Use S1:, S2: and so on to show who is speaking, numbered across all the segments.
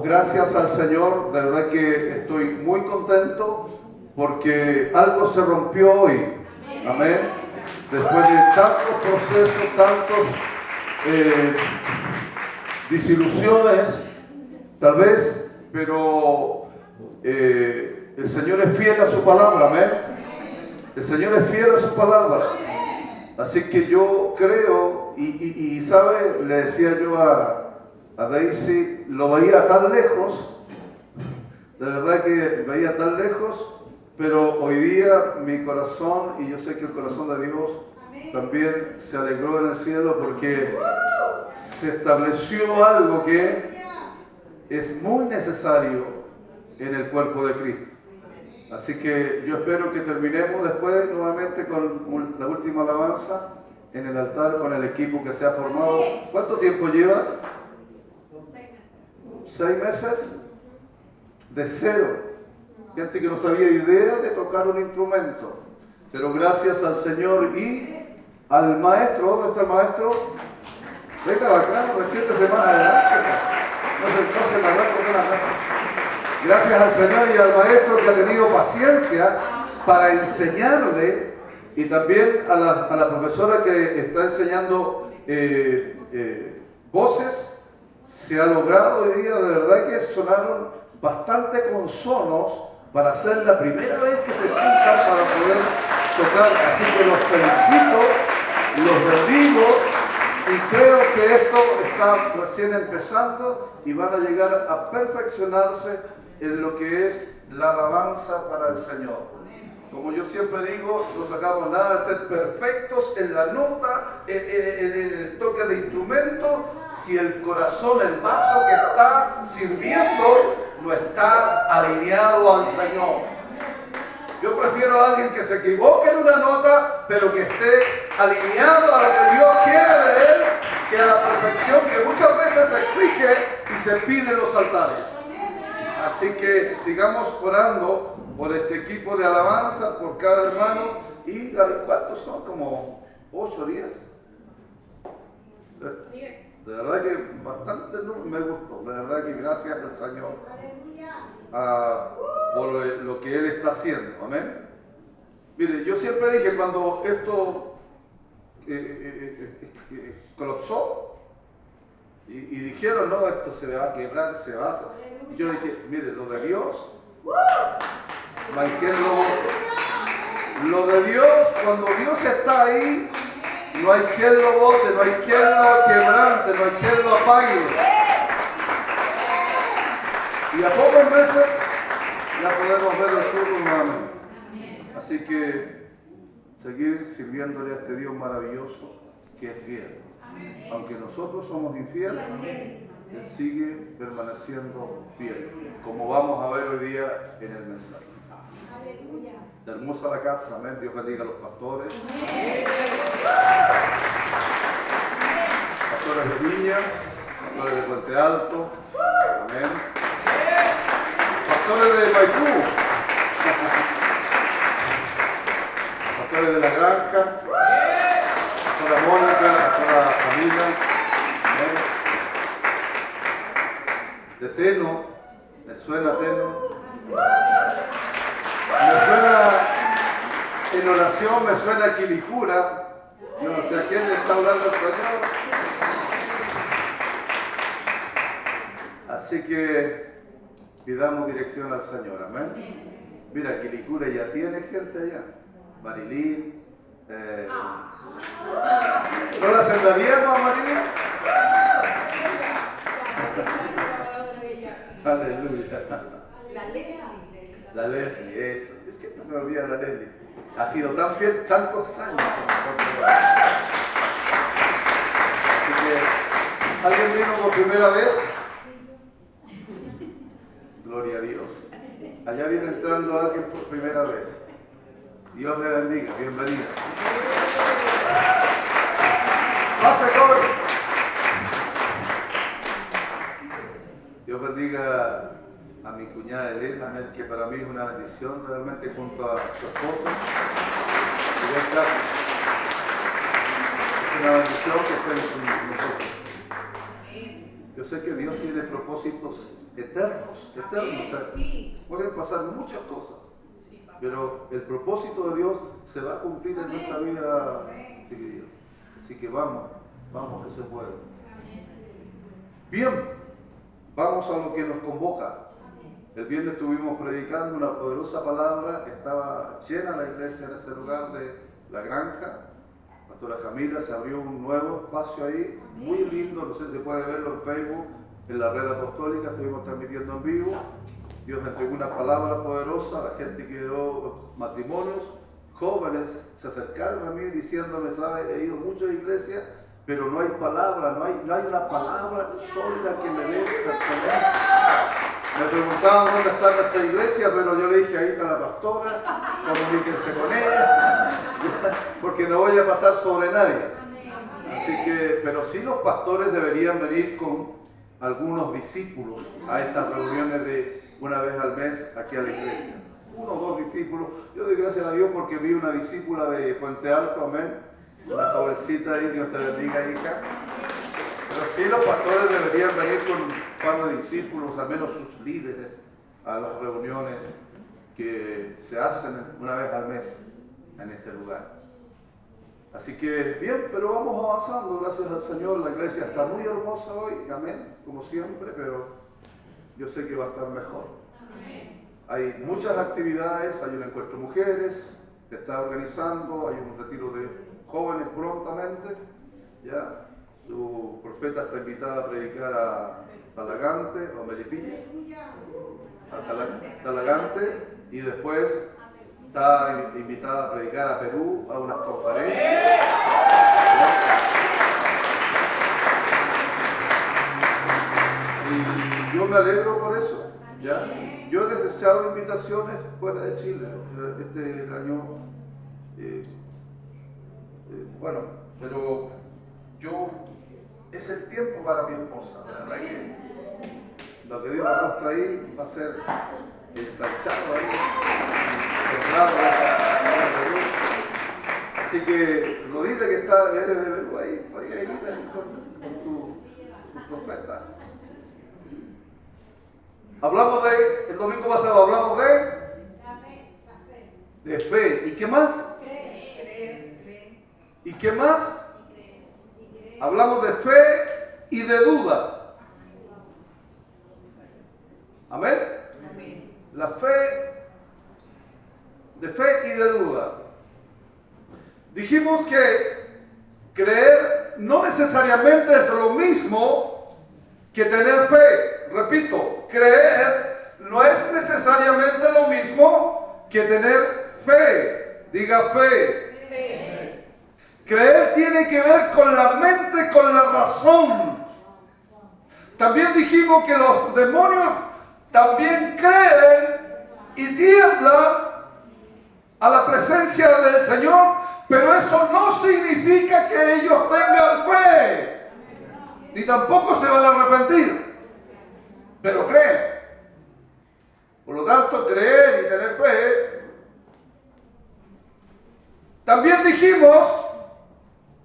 S1: damos gracias al Señor, de verdad que estoy muy contento porque algo se rompió hoy. Amén. Después de tantos procesos, tantos desilusiones, tal vez, pero el Señor es fiel a su palabra. Amén. El Señor es fiel a su palabra. Así que yo creo, y sabe, le decía yo a Daisy, lo veía tan lejos, de verdad que veía tan lejos, pero hoy día mi corazón, y yo sé que el corazón de Dios también se alegró en el cielo porque se estableció algo que es muy necesario en el cuerpo de Cristo. Así que yo espero que terminemos después nuevamente con la última alabanza en el altar con el equipo que se ha formado. ¿Cuánto tiempo lleva? 6 meses de cero. Gente que no sabía idea de tocar un instrumento. Pero gracias al Señor y al maestro. ¿Dónde está el maestro? Venga bacano, de 7 semanas adelante. No se me arranca de nada. Gracias al Señor y al maestro que ha tenido paciencia para enseñarle, y también a la profesora que está enseñando voces. Se ha logrado hoy día, de verdad que sonaron bastante consonos para ser la primera vez que se escuchan para poder tocar. Así que los felicito, los bendigo y creo que esto está recién empezando y van a llegar a perfeccionarse en lo que es la alabanza para el Señor. Como yo siempre digo, no sacamos nada de ser perfectos en la nota, en el toque de instrumento, si el corazón, el vaso que está sirviendo, no está alineado al Señor. Yo prefiero a alguien que se equivoque en una nota, pero que esté alineado a lo que Dios quiere de él, que a la perfección que muchas veces se exige y se pide en los altares. Así que sigamos orando por este equipo de alabanza, por cada hermano. ¿Y cuántos son? ¿Como 8 o 10? De verdad que bastante me gustó. De verdad que gracias al Señor por lo que Él está haciendo. Amén. Mire, yo siempre dije cuando esto colapsó y dijeron, no, esto se va a quebrar, se va a... Yo dije, mire, lo de Dios, no hay quien lo bote. Lo de Dios, cuando Dios está ahí, no hay quien lo bote, no hay quien lo quebrante, no hay quien lo apague. Y a pocos meses ya podemos ver el fruto nuevamente. Así que seguir sirviéndole a este Dios maravilloso que es fiel. Aunque nosotros somos infieles, Él sigue permaneciendo fiel, como vamos a ver hoy día en el mensaje. Aleluya. Hermosa la casa, amén. Dios bendiga a los pastores. Pastores de Viña, pastores de Puente Alto, amén. Pastores de Maipú, pastores de La Granja, pastora Mónica, pastora Camila, amén. De Teno, me suena Teno, me suena en oración, me suena Quilijura. Yo no sé a quién le está hablando el Señor. Así que pidamos dirección al Señor, amén. Mira, Quilicura ya tiene gente allá. Marilyn. ¿No la sembraríamos a Marilyn? Aleluya. La Leslie, eso. Yo siempre me olvido de la Leslie. Ha sido tan fiel tantos años con nosotros. Así que, ¿alguien vino por primera vez? Gloria a Dios. Allá viene entrando alguien por primera vez. Dios le bendiga, bienvenida. Pase, joven. Dios bendiga a mi cuñada Elena, que para mí es una bendición realmente junto a su esposo. Es una bendición que estén con nosotros. Yo Yo sé que Dios tiene propósitos eternos. O sea, pueden pasar muchas cosas, pero el propósito de Dios se va a cumplir en nuestra vida, querido. Así que vamos que se puede. Bien, vamos a lo que nos convoca. El viernes estuvimos predicando una poderosa palabra, estaba llena la iglesia en ese lugar de la granja. Pastora Jamila, se abrió un nuevo espacio ahí, muy lindo, no sé si se puede verlo en Facebook, en la red apostólica, estuvimos transmitiendo en vivo. Dios entregó una palabra poderosa, la gente quedó, matrimonios, jóvenes se acercaron a mí diciéndome, ¿sabes? He ido mucho a iglesia, pero no hay palabra, no hay una palabra sólida que me dé pertenencia. Me preguntaban dónde está nuestra iglesia, pero yo le dije, ahí está la pastora, comuníquense con ella, porque no voy a pasar sobre nadie. Así que, pero sí los pastores deberían venir con algunos discípulos a estas reuniones de una vez al mes aquí a la iglesia. 1 o 2 discípulos. Yo doy gracias a Dios porque vi una discípula de Puente Alto, amén. Una jovencita ahí, Dios te bendiga, hija. Pero sí los pastores deberían venir con un par de discípulos, al menos sus líderes, a las reuniones que se hacen una vez al mes en este lugar. Así que bien, pero vamos avanzando, gracias al Señor. La iglesia está muy hermosa hoy, amén, como siempre, pero yo sé que va a estar mejor. Hay muchas actividades, hay un encuentro de mujeres, se está organizando, hay un retiro de jóvenes prontamente, ya. Tu profeta está invitada a predicar a Talagante o Melipilla, a Talagante, y después está invitada a predicar a Perú, a unas conferencias. Y yo me alegro por eso, ¿ya? Yo he desechado invitaciones fuera de Chile este año, bueno, pero yo, es el tiempo para mi esposa, la verdad que lo que Dios ha puesto ahí va a ser ensanchado ahí, sembrado. Así que Rodita, que está, eres de Perú ahí, podría ir ahí con tu profeta. Hablamos el domingo pasado hablamos de fe. ¿Y qué más? ¿Y qué más? Hablamos de fe y de duda. ¿Amén? La fe, de fe y de duda. Dijimos que creer no necesariamente es lo mismo que tener fe. Repito, creer no es necesariamente lo mismo que tener fe. Diga fe. Fe. Creer tiene que ver con la mente, con la razón. También dijimos que los demonios también creen y tiemblan a la presencia del Señor, pero eso no significa que ellos tengan fe, ni tampoco se van a arrepentir, pero creen. Por lo tanto, creer y tener fe. También dijimos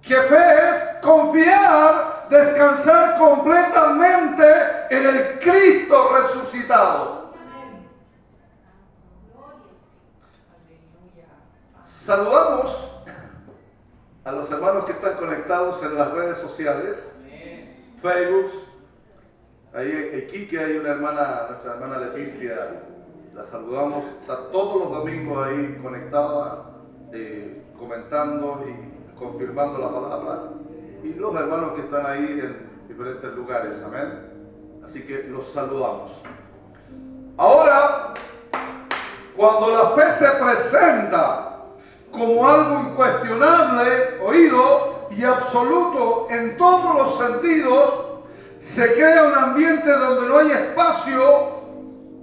S1: que fe es confiar, descansar completamente en el Cristo resucitado. Saludamos a los hermanos que están conectados en las redes sociales, Facebook. Ahí aquí que hay una hermana, nuestra hermana Leticia, la saludamos, está todos los domingos ahí conectada, comentando y confirmando la palabra, y los hermanos que están ahí en diferentes lugares, amén. Así que los saludamos. Ahora, cuando la fe se presenta como algo incuestionable, oído y absoluto en todos los sentidos, se crea un ambiente donde no hay espacio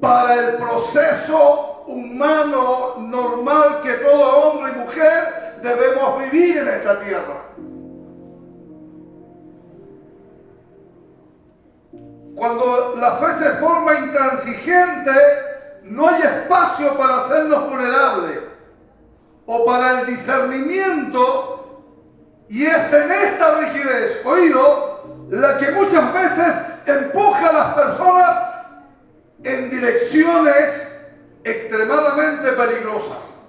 S1: para el proceso humano normal que todo hombre y mujer debemos vivir en esta tierra. Cuando la fe se forma intransigente, no hay espacio para hacernos vulnerables o para el discernimiento, y es en esta rigidez, oído, la que muchas veces empuja a las personas en direcciones extremadamente peligrosas.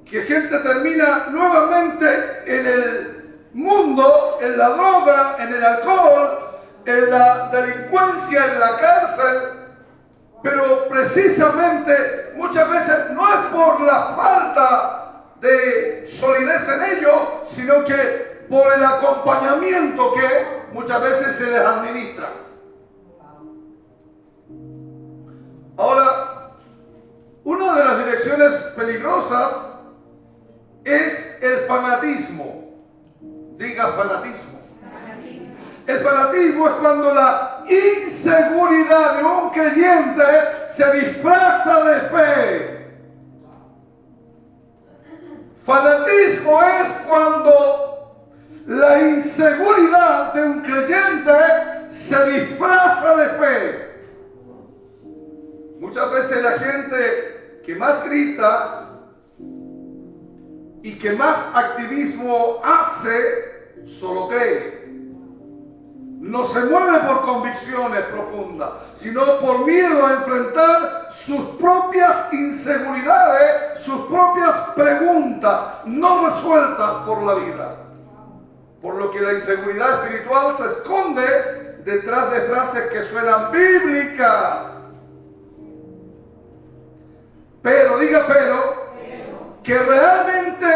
S1: Que gente termina nuevamente en el mundo, en la droga, en el alcohol, en la delincuencia, en la cárcel, pero precisamente muchas veces no es por la falta de solidez en ello, sino que por el acompañamiento que muchas veces se les administra. Ahora, una de las direcciones peligrosas es el fanatismo. Diga fanatismo. El fanatismo es cuando la inseguridad de un creyente se disfraza de fe. Fanatismo es cuando la inseguridad de un creyente se disfraza de fe. Muchas veces la gente que más grita y que más activismo hace, solo cree. No se mueve por convicciones profundas, sino por miedo a enfrentar sus propias inseguridades, sus propias preguntas no resueltas por la vida. Por lo que la inseguridad espiritual se esconde detrás de frases que suenan bíblicas. Pero, diga pero, que realmente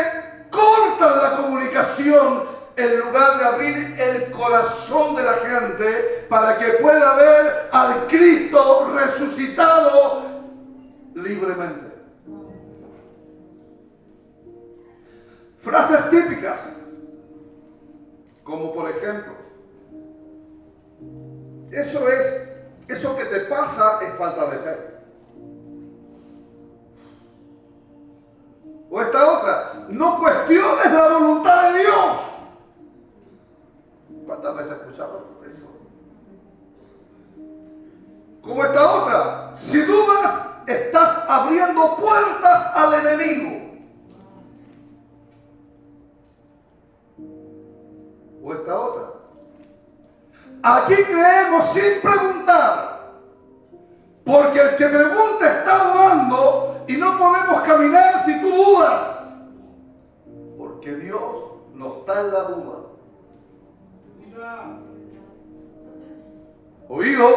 S1: cortan la comunicación en lugar de abrir el corazón de la gente para que pueda ver al Cristo resucitado libremente. Frases típicas, como por ejemplo, eso que te pasa es falta de fe. O esta otra, no cuestiones la voluntad de Dios. ¿Cuántas veces escuchamos eso? Como esta otra, si dudas, estás abriendo puertas al enemigo. O esta otra, aquí creemos sin preguntar, porque el que pregunta está dudando y no podemos caminar si tú dudas, porque Dios no está en la duda. Oído,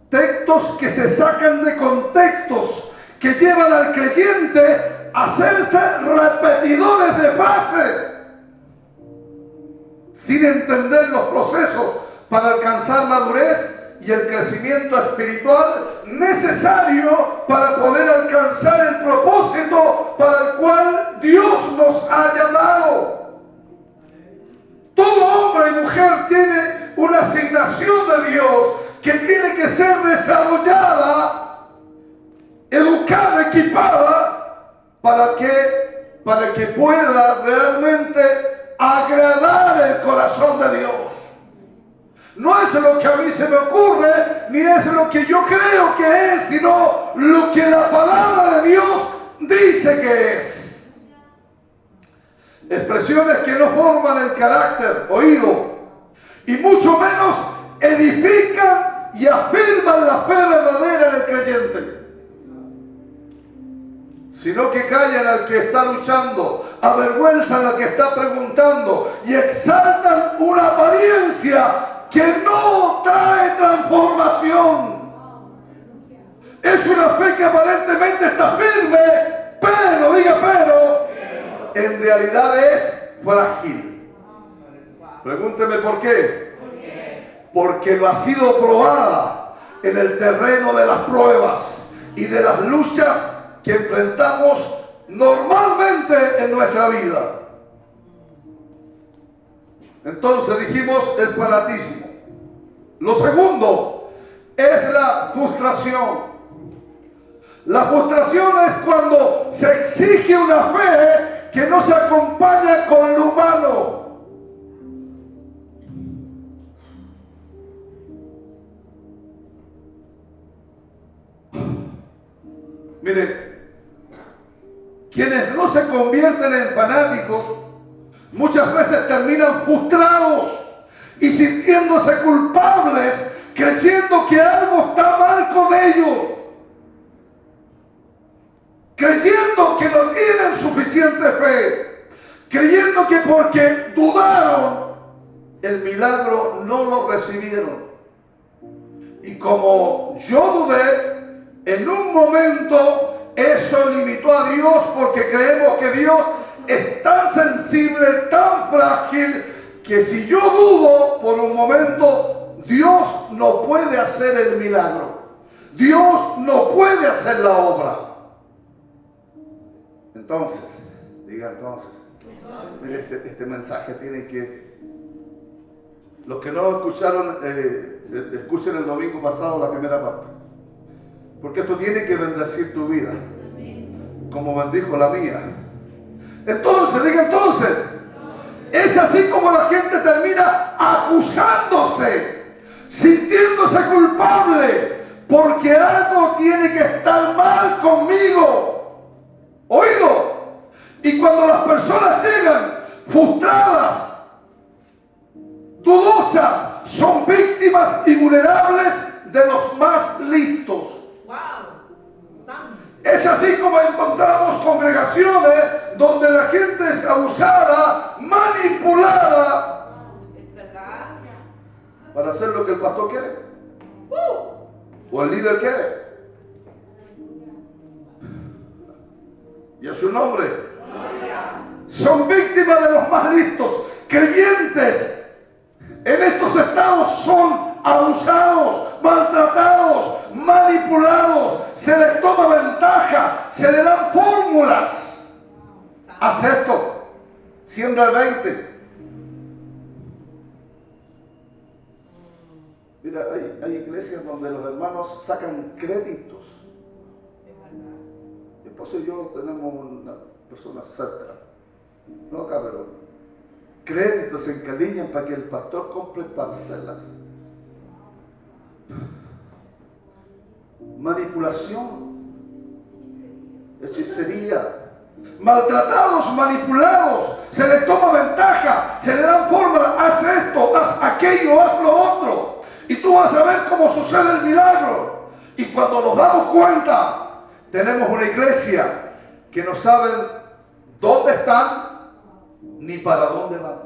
S1: textos que se sacan de contextos, que llevan al creyente a hacerse repetidores de frases, sin entender los procesos para alcanzar madurez y el crecimiento espiritual necesario para poder alcanzar el propósito para el cual Dios nos ha llamado. Todo hombre y mujer tiene una asignación de Dios que tiene que ser desarrollada, educada, equipada, para que pueda realmente agradar el corazón de Dios. No es lo que a mí se me ocurre, ni es lo que yo creo que es, sino lo que la palabra de Dios dice que es. Expresiones que no forman el carácter, oído, y mucho menos edifican y afirman la fe verdadera en el creyente, sino que callan al que está luchando, avergüenzan al que está preguntando y exaltan una apariencia que no trae transformación. Es una fe que aparentemente está firme, pero, diga pero, en realidad es frágil. Pregúnteme por qué. Porque no ha sido probada en el terreno de las pruebas y de las luchas que enfrentamos normalmente en nuestra vida. Entonces dijimos el fanatismo. Lo segundo es la frustración. La frustración es cuando se exige una fe que no se acompaña con lo humano. Miren, quienes no se convierten en fanáticos muchas veces terminan frustrados y sintiéndose culpables, creyendo que algo está mal con ellos, creyendo que no tienen suficiente fe, creyendo que porque dudaron, el milagro no lo recibieron. Y como yo dudé, en un momento eso limitó a Dios, porque creemos que Dios es tan sensible, tan frágil, que si yo dudo por un momento, Dios no puede hacer el milagro. Dios no puede hacer la obra. Entonces, diga entonces, mire, este mensaje tiene que... Los que no lo escucharon, escuchen el domingo pasado la primera parte. Porque esto tiene que bendecir tu vida, como bendijo la mía. Entonces, diga entonces, es así como la gente termina acusándose, sintiéndose culpable, porque algo tiene que estar mal conmigo. ¿Oído? Y cuando las personas llegan frustradas, dudosas, son víctimas y vulnerables de los más listos. Es así como encontramos congregaciones donde la gente es abusada, manipulada, para hacer lo que el pastor quiere o el líder quiere. Y a su nombre. Son víctimas de los más listos. Creyentes en estos estados son abusados, maltratados, manipulados, se les toma ventaja, se les dan fórmulas. Haz esto, siembra el 20. Mira, hay iglesias donde los hermanos sacan créditos. Mi esposo y yo tenemos una persona cerca, no acá, pero créditos se encalillan para que el pastor compre parcelas. Manipulación, hechicería, maltratados, manipulados, se les toma ventaja, se les dan fórmula, haz esto, haz aquello, haz lo otro, y tú vas a ver cómo sucede el milagro. Y cuando nos damos cuenta, tenemos una iglesia que no saben dónde están ni para dónde van,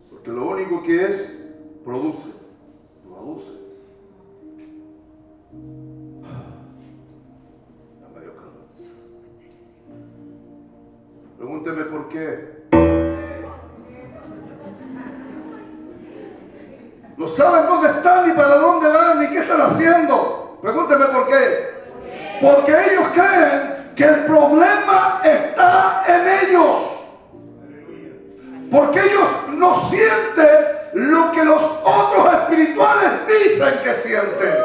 S1: porque lo único que es produce. Ya me dio calor. Pregúnteme por qué. No saben dónde están, ni para dónde van, ni qué están haciendo. Pregúnteme por qué. Porque ellos creen que el problema está en ellos. Porque ellos no sienten lo que los otros espirituales dicen que sienten.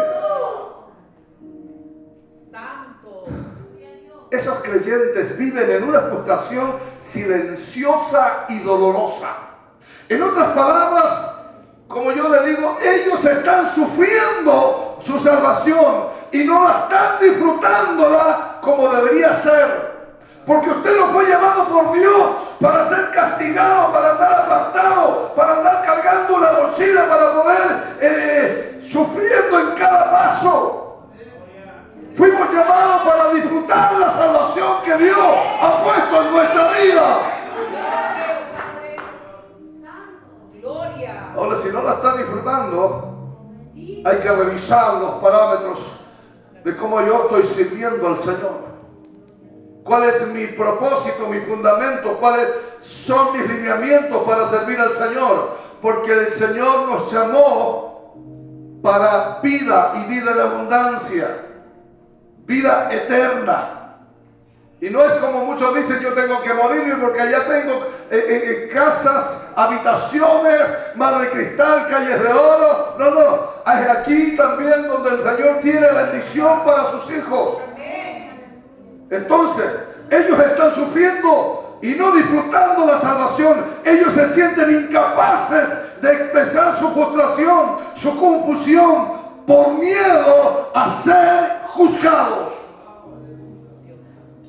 S1: Santo. Esos creyentes viven en una frustración silenciosa y dolorosa. En otras palabras, como yo le digo, ellos están sufriendo su salvación y no la están disfrutándola como debería ser. Porque usted no fue llamado por Dios para ser castigado, para andar aplastado, para andar cargando una mochila, para poder sufriendo en cada paso. Fuimos llamados para disfrutar la salvación que Dios ha puesto en nuestra vida. Ahora, si no la está disfrutando, hay que revisar los parámetros de cómo yo estoy sirviendo al Señor. ¿Cuál es mi propósito, mi fundamento? ¿Cuáles son mis lineamientos para servir al Señor? Porque el Señor nos llamó para vida y vida de abundancia, vida eterna. Y no es como muchos dicen, yo tengo que morirme porque allá tengo casas, habitaciones, mar de cristal, calles de oro. No, no, es aquí también donde el Señor tiene bendición para sus hijos. Entonces, ellos están sufriendo y no disfrutando la salvación. Ellos se sienten incapaces de expresar su frustración, su confusión, por miedo a ser juzgados.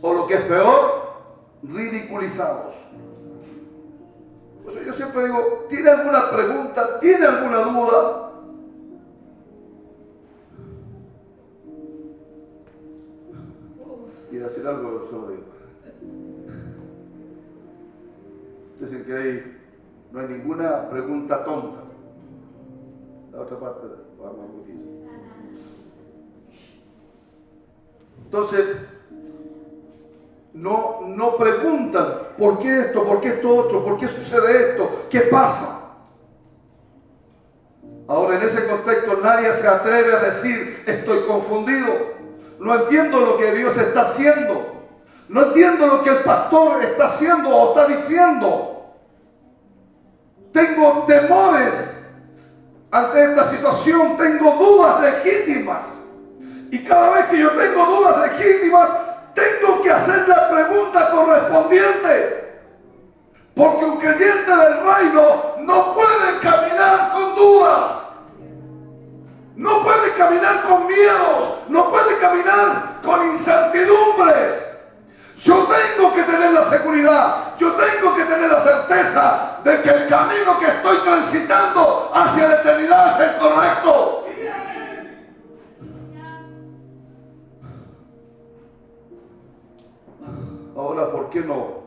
S1: O lo que es peor, ridiculizados. Por eso yo siempre digo, ¿tiene alguna pregunta? ¿Tiene alguna duda? ¿Quiere decir algo? Solo digo. Dicen que no hay ninguna pregunta tonta. La otra parte, vamos a decir. Entonces, no preguntan ¿por qué esto? ¿Por qué esto otro? ¿Por qué sucede esto? ¿Qué pasa? Ahora, en ese contexto nadie se atreve a decir estoy confundido, no entiendo lo que Dios está haciendo, no entiendo lo que el pastor está haciendo o está diciendo, tengo temores ante esta situación, tengo dudas legítimas. Y cada vez que yo tengo dudas legítimas, tengo que hacer la pregunta correspondiente. Porque un creyente del reino no puede caminar con dudas. No puede caminar con miedos. No puede caminar con incertidumbres. Yo tengo que tener la seguridad. Yo tengo que tener la certeza de que el camino que estoy transitando hacia la eternidad es el correcto. Ahora, ¿por qué no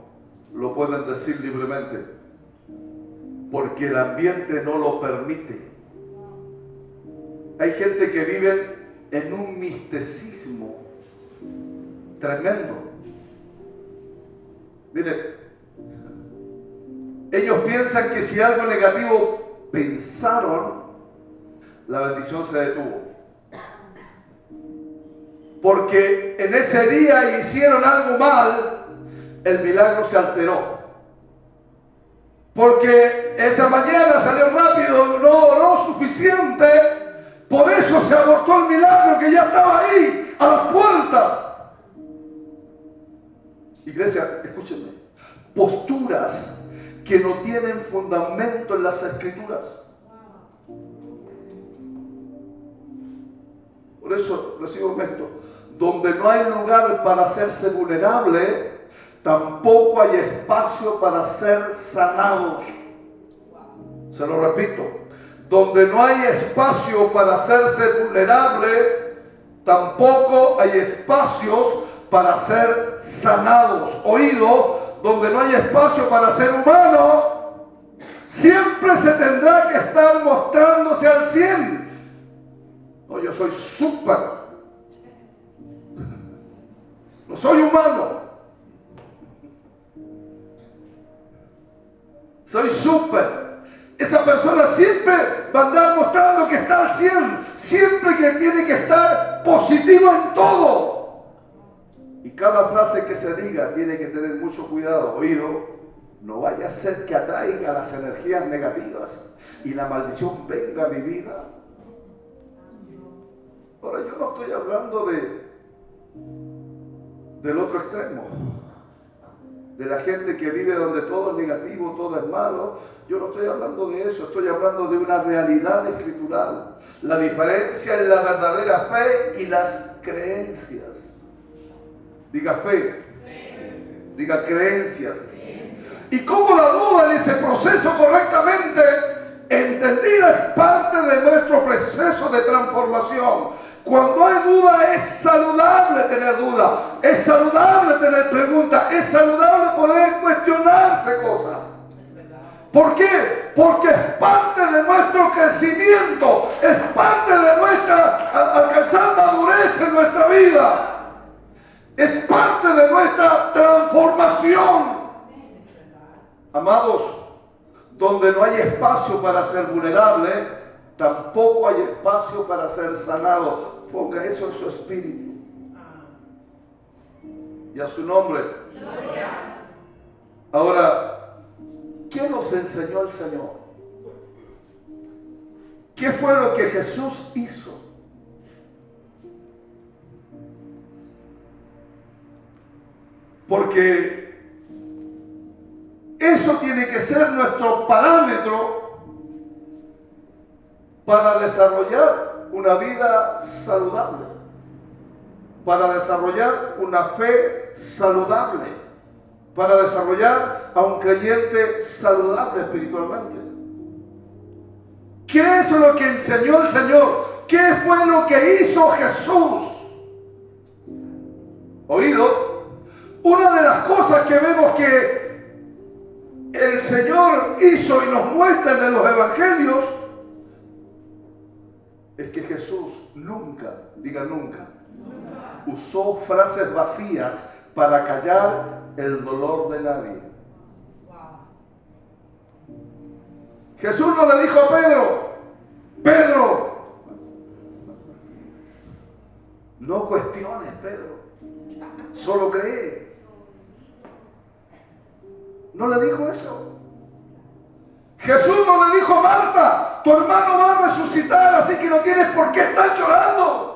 S1: lo pueden decir libremente? Porque el ambiente no lo permite. Hay gente que vive en un misticismo tremendo. Miren, ellos piensan que si algo negativo pensaron, la bendición se detuvo. Porque en ese día hicieron algo mal, el milagro se alteró. Porque esa mañana salió rápido, no oró suficiente, por eso se abortó el milagro que ya estaba ahí, a las puertas. Iglesia, escúchenme, posturas que no tienen fundamento en las Escrituras. Por eso recibo esto. Donde no hay lugar para hacerse vulnerable, tampoco hay espacio para ser sanados. Se lo repito. Donde no hay espacio para hacerse vulnerable, tampoco hay espacios para ser sanados. Oído, donde no hay espacio para ser humano, siempre se tendrá que estar mostrándose al 100. No, yo soy súper. No soy humano. Soy súper. Esa persona siempre va a andar mostrando que está al 100. Siempre que tiene que estar positivo en todo. Y cada frase que se diga tiene que tener mucho cuidado. Oído, no vaya a ser que atraiga las energías negativas y la maldición venga a mi vida. Ahora, yo no estoy hablando del otro extremo, de la gente que vive donde todo es negativo, todo es malo. Yo no estoy hablando de eso, estoy hablando de una realidad escritural. La diferencia en la verdadera fe y las creencias. Diga fe, diga creencias. Y cómo la duda en ese proceso correctamente entendida es parte de nuestro proceso de transformación. Cuando hay duda es saludable tener duda, es saludable tener preguntas, es saludable poder cuestionarse cosas. ¿Por qué? Porque es parte de nuestro crecimiento, es parte de nuestra alcanzar madurez en nuestra vida, es parte de nuestra transformación. Amados, donde no hay espacio para ser vulnerable, tampoco hay espacio para ser sanado. Ponga eso en su espíritu. Y a su nombre. Gloria. Ahora, ¿qué nos enseñó el Señor? ¿Qué fue lo que Jesús hizo? Porque eso tiene que ser nuestro parámetro para desarrollar una vida saludable, para desarrollar una fe saludable. para desarrollar a un creyente saludable espiritualmente? ¿Qué es lo que enseñó el Señor? ¿Qué fue lo que hizo Jesús? Oído, una de las cosas que vemos que el Señor hizo y nos muestra en los evangelios es que Jesús nunca, diga nunca, usó frases vacías para callar el dolor de nadie. Jesús no le dijo a Pedro, Pedro, no cuestiones, Pedro, solo cree. No le dijo eso. Jesús no le dijo, Marta, tu hermano va a resucitar, así que no tienes por qué estar llorando.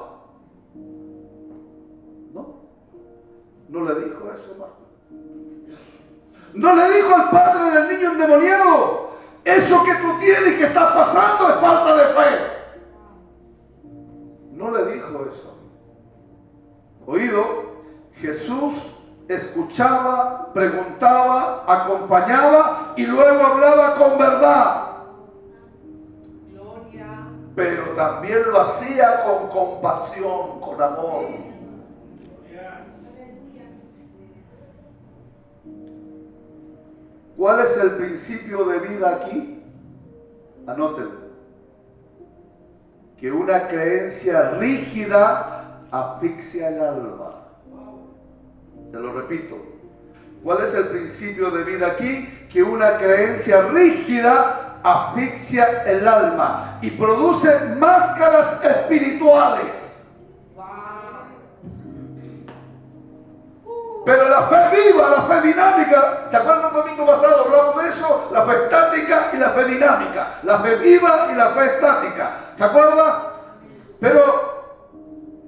S1: No le dijo eso, Marta. No le dijo al padre del niño endemoniado, eso que tú tienes que estás pasando es falta de fe. No le dijo eso. Oído, Jesús escuchaba, preguntaba, acompañaba y luego hablaba con verdad. Gloria. Pero también lo hacía con compasión, con amor. ¿Cuál es el principio de vida aquí? Anótenlo. Que una creencia rígida asfixia el alma. Te lo repito. ¿Cuál es el principio de vida aquí? Que una creencia rígida asfixia el alma y produce máscaras espirituales. Pero la fe viva, la fe dinámica, ¿se acuerdan el domingo pasado? Hablamos de eso, la fe estática y la fe dinámica, la fe viva y la fe estática, ¿se acuerdan? Pero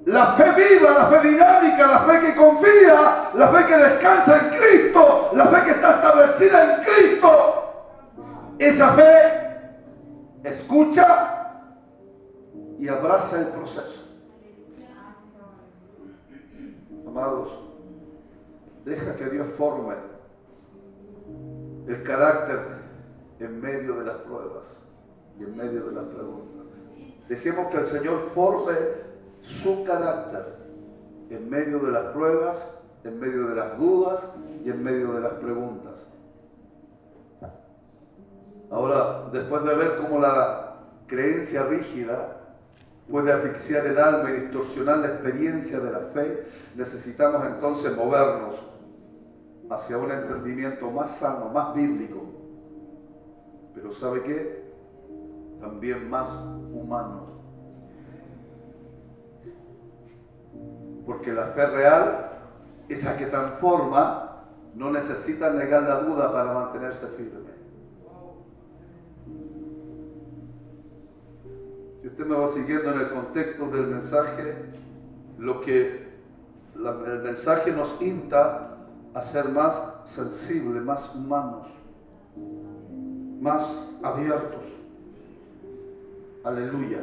S1: la fe viva, la fe dinámica, la fe que confía, la fe que descansa en Cristo, la fe que está establecida en Cristo, esa fe escucha y abraza el proceso. Amados, deja que Dios forme el carácter en medio de las pruebas y en medio de las preguntas. Dejemos que el Señor forme su carácter en medio de las pruebas, en medio de las dudas y en medio de las preguntas. Ahora, después de ver cómo la creencia rígida puede asfixiar el alma y distorsionar la experiencia de la fe, necesitamos entonces movernos hacia un entendimiento más sano, más bíblico, pero ¿sabe qué? También más humano. Porque la fe real, esa que transforma, no necesita negar la duda para mantenerse firme. Si usted me va siguiendo en el contexto del mensaje, el mensaje nos insta a ser más sensibles, más humanos, más abiertos. Aleluya.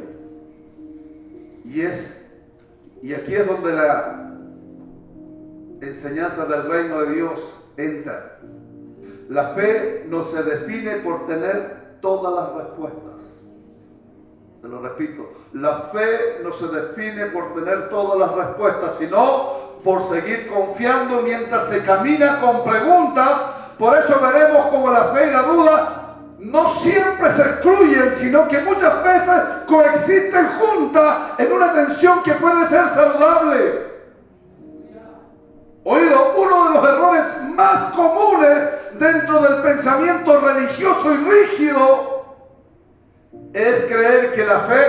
S1: Y aquí es donde la enseñanza del reino de Dios entra. La fe no se define por tener todas las respuestas. Te lo repito, la fe no se define por tener todas las respuestas, sino por seguir confiando mientras se camina con preguntas. Por eso veremos como la fe y la duda no siempre se excluyen, sino que muchas veces coexisten juntas en una tensión que puede ser saludable. Oído, uno de los errores más comunes dentro del pensamiento religioso y rígido es creer que la fe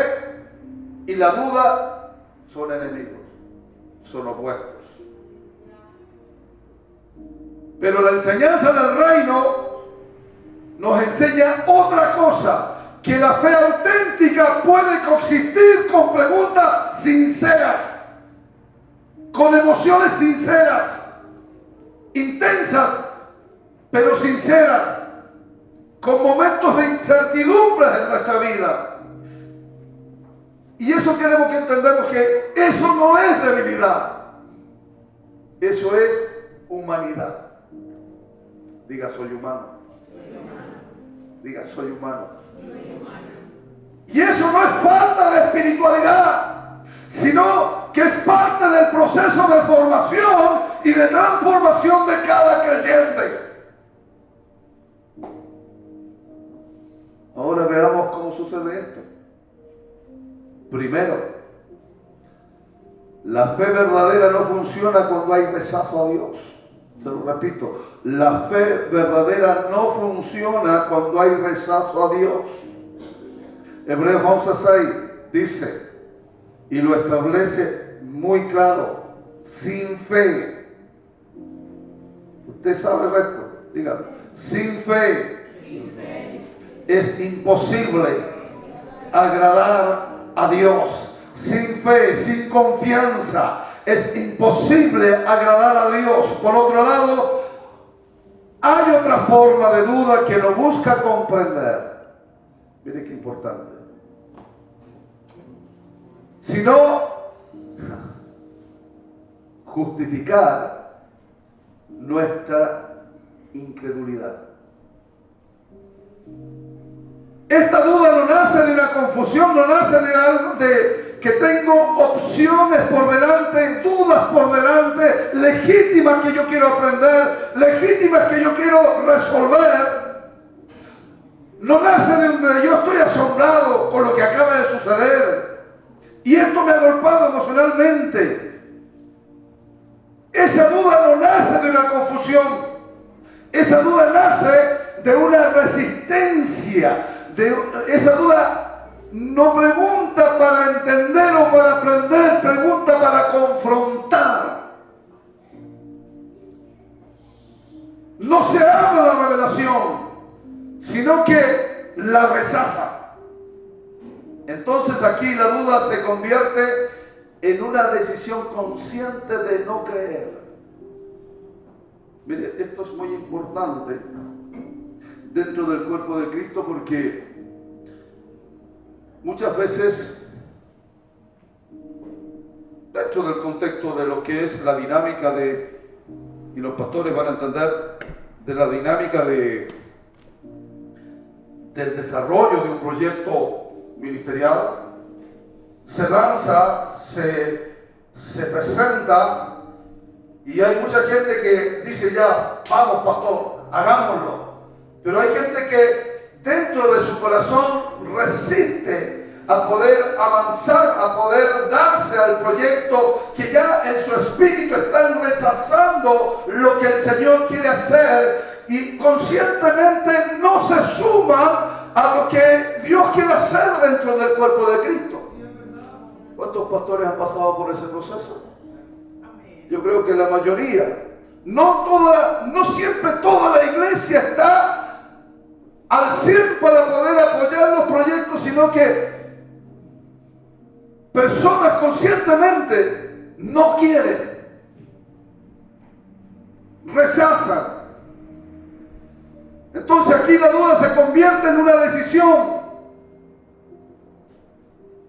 S1: y la duda son enemigos, son opuestos. Pero la enseñanza del reino nos enseña otra cosa, que la fe auténtica puede coexistir con preguntas sinceras, con emociones sinceras, intensas, pero sinceras, con momentos de incertidumbre en nuestra vida. Y eso queremos que entendamos, que eso no es debilidad, eso es humanidad. Diga, soy humano. Diga, soy humano. Y eso no es falta de espiritualidad, sino que es parte del proceso de formación y de transformación de cada creyente. Ahora veamos cómo sucede esto. Primero, la fe verdadera no funciona cuando hay rechazo a Dios. Se lo repito, la fe verdadera no funciona cuando hay rechazo a Dios. Hebreos 11:6 dice, y lo establece muy claro, sin fe. Usted sabe el resto, dígame, sin fe es imposible agradar a Dios. Sin fe, sin confianza, es imposible agradar a Dios. Por otro lado, hay otra forma de duda que no busca comprender. Mire qué importante. Sino justificar nuestra incredulidad. Esta duda no nace de una confusión, no nace de algo de que tengo opciones por delante, dudas por delante, legítimas que yo quiero aprender, legítimas que yo quiero resolver. No nace de donde yo estoy asombrado con lo que acaba de suceder y esto me ha golpeado emocionalmente. Esa duda no nace de una confusión, esa duda nace de una resistencia. Esa duda no pregunta para entender o para aprender, pregunta para confrontar. No se habla de la revelación, sino que la rechaza. Entonces aquí la duda se convierte en una decisión consciente de no creer. Mire, esto es muy importante dentro del cuerpo de Cristo, porque muchas veces, dentro del contexto de lo que es la dinámica y los pastores van a entender, de la dinámica del desarrollo de un proyecto ministerial, se lanza, se presenta, y hay mucha gente que dice ya, vamos pastor, hagámoslo. Pero hay gente que dentro de su corazón resiste a poder avanzar, a poder darse al proyecto, que ya en su espíritu están rechazando lo que el Señor quiere hacer y conscientemente no se suman a lo que Dios quiere hacer dentro del cuerpo de Cristo. ¿Cuántos pastores han pasado por ese proceso? Yo creo que la mayoría. No siempre toda la iglesia está al 100 para poder apoyar los proyectos, sino que personas conscientemente no quieren, rechazan. Entonces aquí la duda se convierte en una decisión.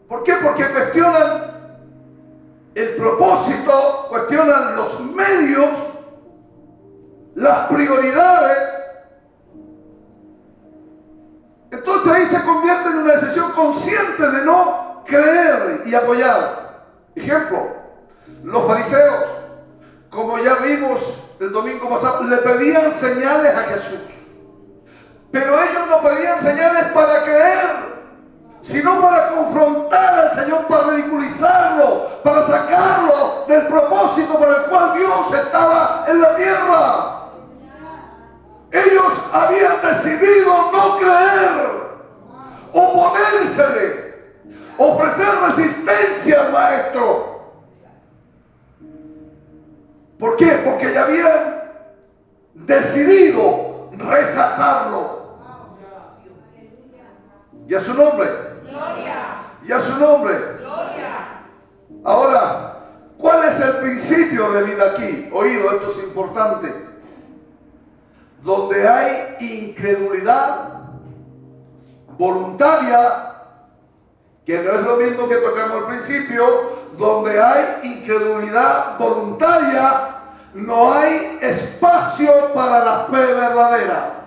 S1: ¿Por qué? Porque cuestionan el propósito, cuestionan los medios, las prioridades. Entonces ahí se convierte en una decisión consciente de no creer y apoyar. Ejemplo, los fariseos, como ya vimos el domingo pasado, le pedían señales a Jesús. Pero ellos no pedían señales para creer, sino para confrontar al Señor, para ridiculizarlo, para sacarlo del propósito por el cual Dios estaba en la tierra. Ellos habían decidido no creer, oponérsele, ofrecer resistencia al maestro. ¿Por qué? Porque ya habían decidido rechazarlo. ¿Y a su nombre? Gloria. ¿Y a su nombre? Gloria. Ahora, ¿cuál es el principio de vida aquí? Oído, esto es importante. Donde hay incredulidad voluntaria, que no es lo mismo que tocamos al principio, donde hay incredulidad voluntaria, no hay espacio para la fe verdadera.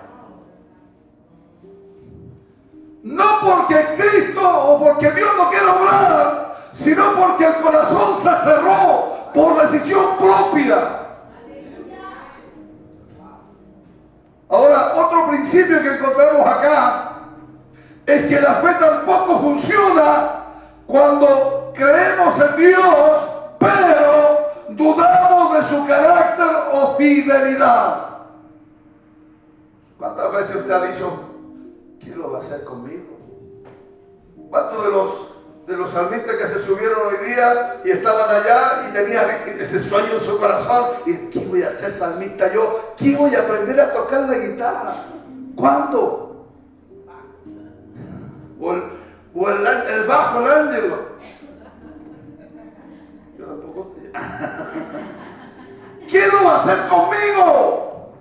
S1: No porque Cristo o porque Dios no quiera obrar, sino porque el corazón se cerró por decisión propia. Ahora, otro principio que encontramos acá es que la fe tampoco funciona cuando creemos en Dios, pero dudamos de su carácter o fidelidad. ¿Cuántas veces usted ha dicho, ¿quién lo va a hacer conmigo? ¿Cuántos de los salmistas que se subieron hoy día y estaban allá y tenían ese sueño en su corazón? ¿Y qué voy a hacer salmista yo? ¿Qué voy a aprender a tocar la guitarra? ¿Cuándo? O el bajo, el ángelo. Yo tampoco. ¿Quién lo va a hacer conmigo?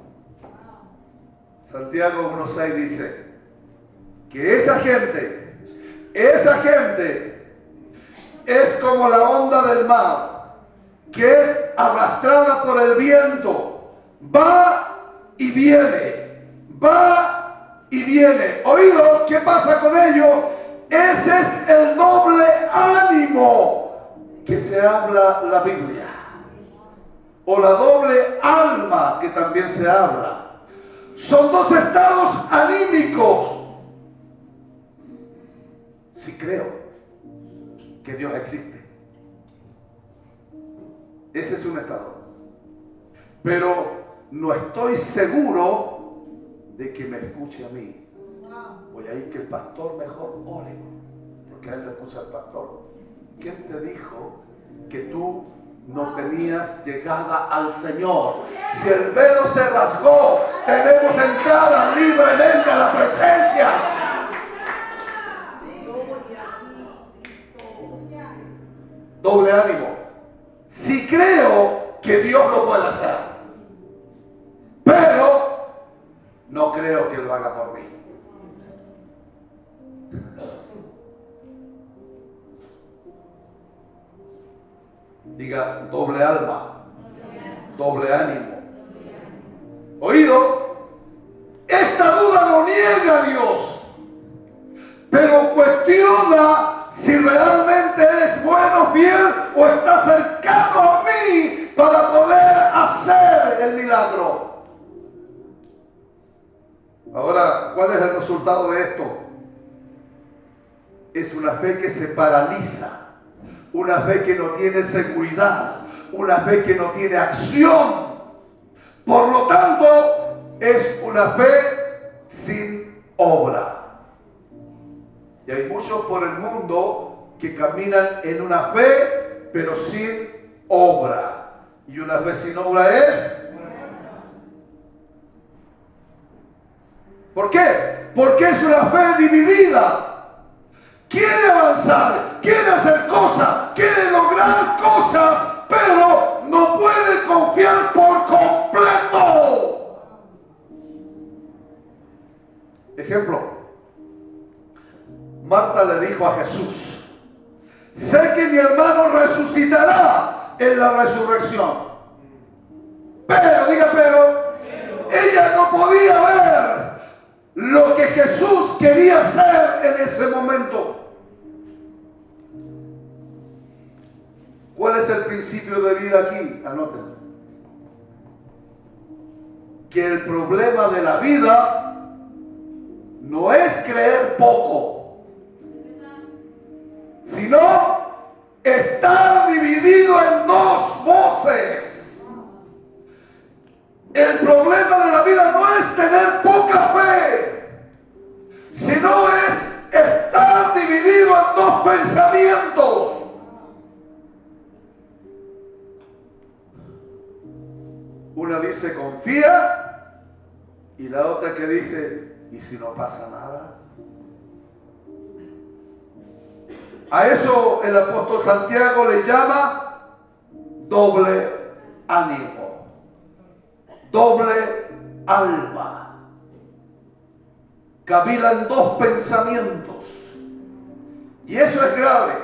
S1: Santiago 1:6 dice que esa gente es como la onda del mar, que es arrastrada por el viento, va y viene, va y viene. ¿Oído? ¿Qué pasa con ello? Ese es el doble ánimo que se habla la Biblia, o la doble alma que también se habla. Son dos estados anímicos. Si creo que Dios existe, ese es un estado, pero no estoy seguro de que me escuche a mí. Voy a ir que el pastor mejor ore, porque a él le escucha el pastor. ¿Quién te dijo que tú no tenías llegada al Señor? Si el velo se rasgó, tenemos entrada libremente a la presencia. Doble ánimo. Si creo que Dios lo puede hacer, pero no creo que lo haga por mí. Diga, doble alma, doble ánimo. ¿Oído? Esta duda no niega a Dios, pero cuestiona si realmente Él es bueno, fiel, o está cercano a mí para poder hacer el milagro. Ahora, ¿cuál es el resultado de esto? Es una fe que se paraliza, una fe que no tiene seguridad, una fe que no tiene acción. Por lo tanto, es una fe sin obra. Y hay muchos por el mundo que caminan en una fe, pero sin obra. Y una fe sin obra es... ¿Por qué? Porque es una fe dividida. Quiere avanzar, quiere hacer cosas, quiere lograr cosas, pero no puede confiar por completo. Ejemplo. Marta le dijo a Jesús, sé que mi hermano resucitará en la resurrección. Pero, diga pero, ella no podía ver lo que Jesús quería hacer en ese momento. ¿Cuál es el principio de vida aquí? Anótenlo. Que el problema de la vida no es creer poco, sino estar dividido en dos voces. El problema de la vida no es tener poca fe, sino es estar dividido en dos pensamientos. Una dice confía y la otra que dice, ¿y si no pasa nada? A eso el apóstol Santiago le llama doble ánimo, doble alma. Cavilan dos pensamientos. Y eso es grave.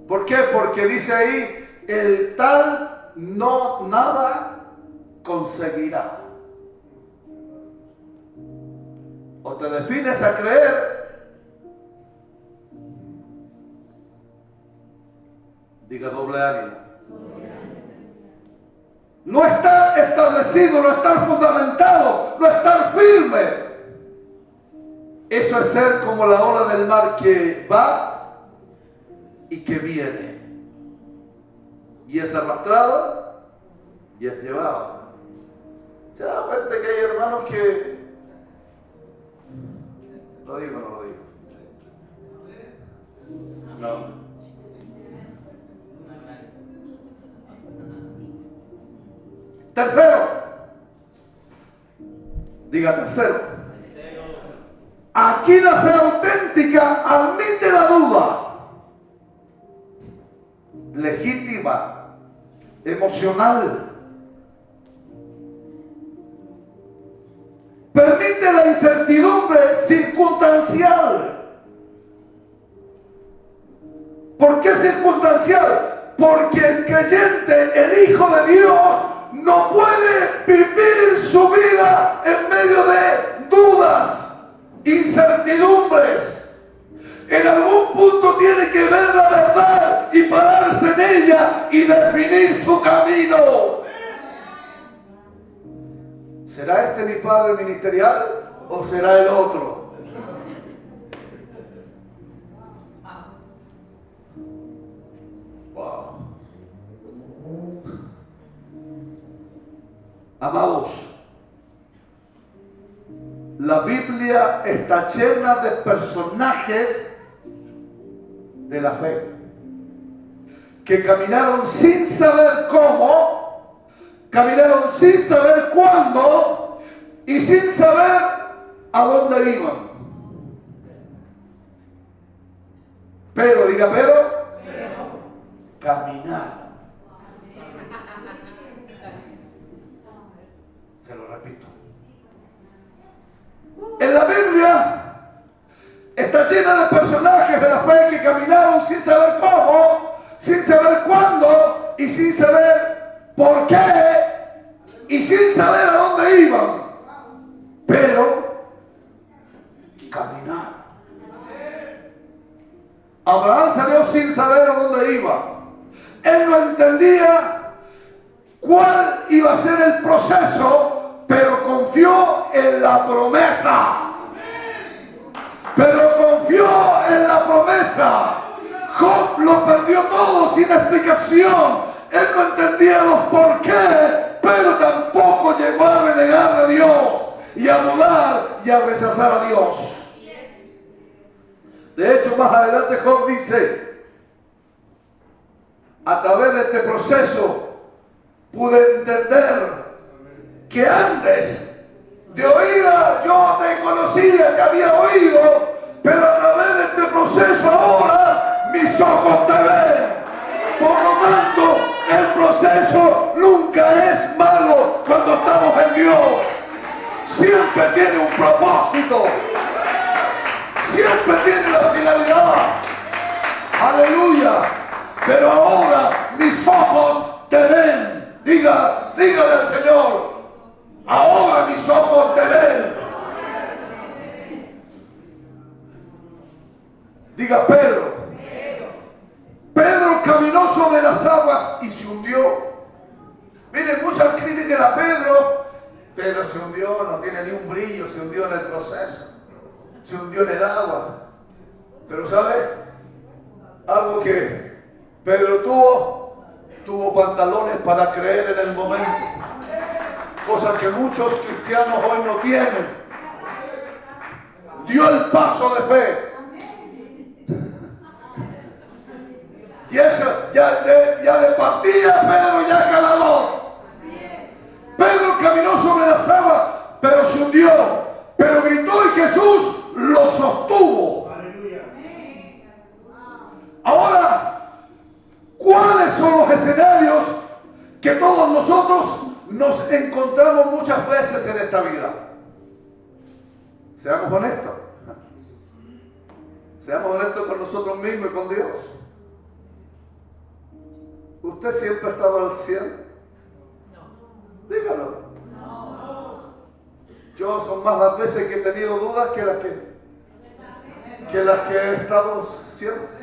S1: ¿Por qué? Porque dice ahí, el tal nada conseguirá. O te defines a creer, diga doble ánimo. No estar establecido, no estar fundamentado, no estar firme. Eso es ser como la ola del mar que va y que viene. Y es arrastrada y es llevada. ¿Se da cuenta que hay hermanos que... ¿Lo digo o no lo digo? No. Tercero. Diga tercero. Aquí la fe auténtica admite la duda. Legítima, emocional. Permite la incertidumbre circunstancial. ¿Por qué circunstancial? Porque el creyente, el Hijo de Dios, no puede vivir su vida en medio de dudas, incertidumbres. En algún punto tiene que ver la verdad y pararse en ella y definir su camino. ¿Será este mi padre ministerial o será el otro? Wow. Amados, la Biblia está llena de personajes de la fe que caminaron sin saber cómo, caminaron sin saber cuándo y sin saber a dónde iban. Pero, diga pero, caminar. Se lo repito. En la Biblia está llena de personajes de la fe que caminaron sin saber cómo, sin saber cuándo y sin saber por qué y sin saber a dónde iban. Pero caminar. Abraham salió sin saber a dónde iba. Él no entendía cuál iba a ser el proceso, pero confió en la promesa. Pero confió en la promesa. Job lo perdió todo sin explicación. Él no entendía los por qué, pero tampoco llegó a renegar de Dios y a dudar y a rechazar a Dios. De hecho, más adelante Job dice: a través de este proceso pude entender que antes de oída yo te conocía, te había oído, pero a través de este proceso ahora mis ojos te ven. Por lo tanto, el proceso nunca es malo cuando estamos en Dios. Siempre tiene un propósito. Siempre tiene la finalidad. Aleluya. Pero ahora mis ojos te ven. Dígale al Señor: ahora mis ojos te ven. Diga Pedro. Pedro caminó sobre las aguas y se hundió. Miren, muchas críticas a Pedro. Pedro se hundió, no tiene ni un brillo, se hundió en el proceso. Se hundió en el agua. Pero ¿sabe? Algo que Pedro tuvo pantalones para creer en el momento. Cosa que muchos cristianos hoy no tienen. Dio el paso de fe. Y eso, ya de partida Pedro ya es ganador. Pedro caminó sobre las aguas, pero se hundió. Pero gritó y Jesús lo sostuvo. Ahora, ¿cuáles son los escenarios que todos nosotros nos encontramos muchas veces en esta vida? Seamos honestos. Seamos honestos con nosotros mismos y con Dios. ¿Usted siempre ha estado al 100? Dígalo. Yo son más las veces que he tenido dudas que las que he estado siempre.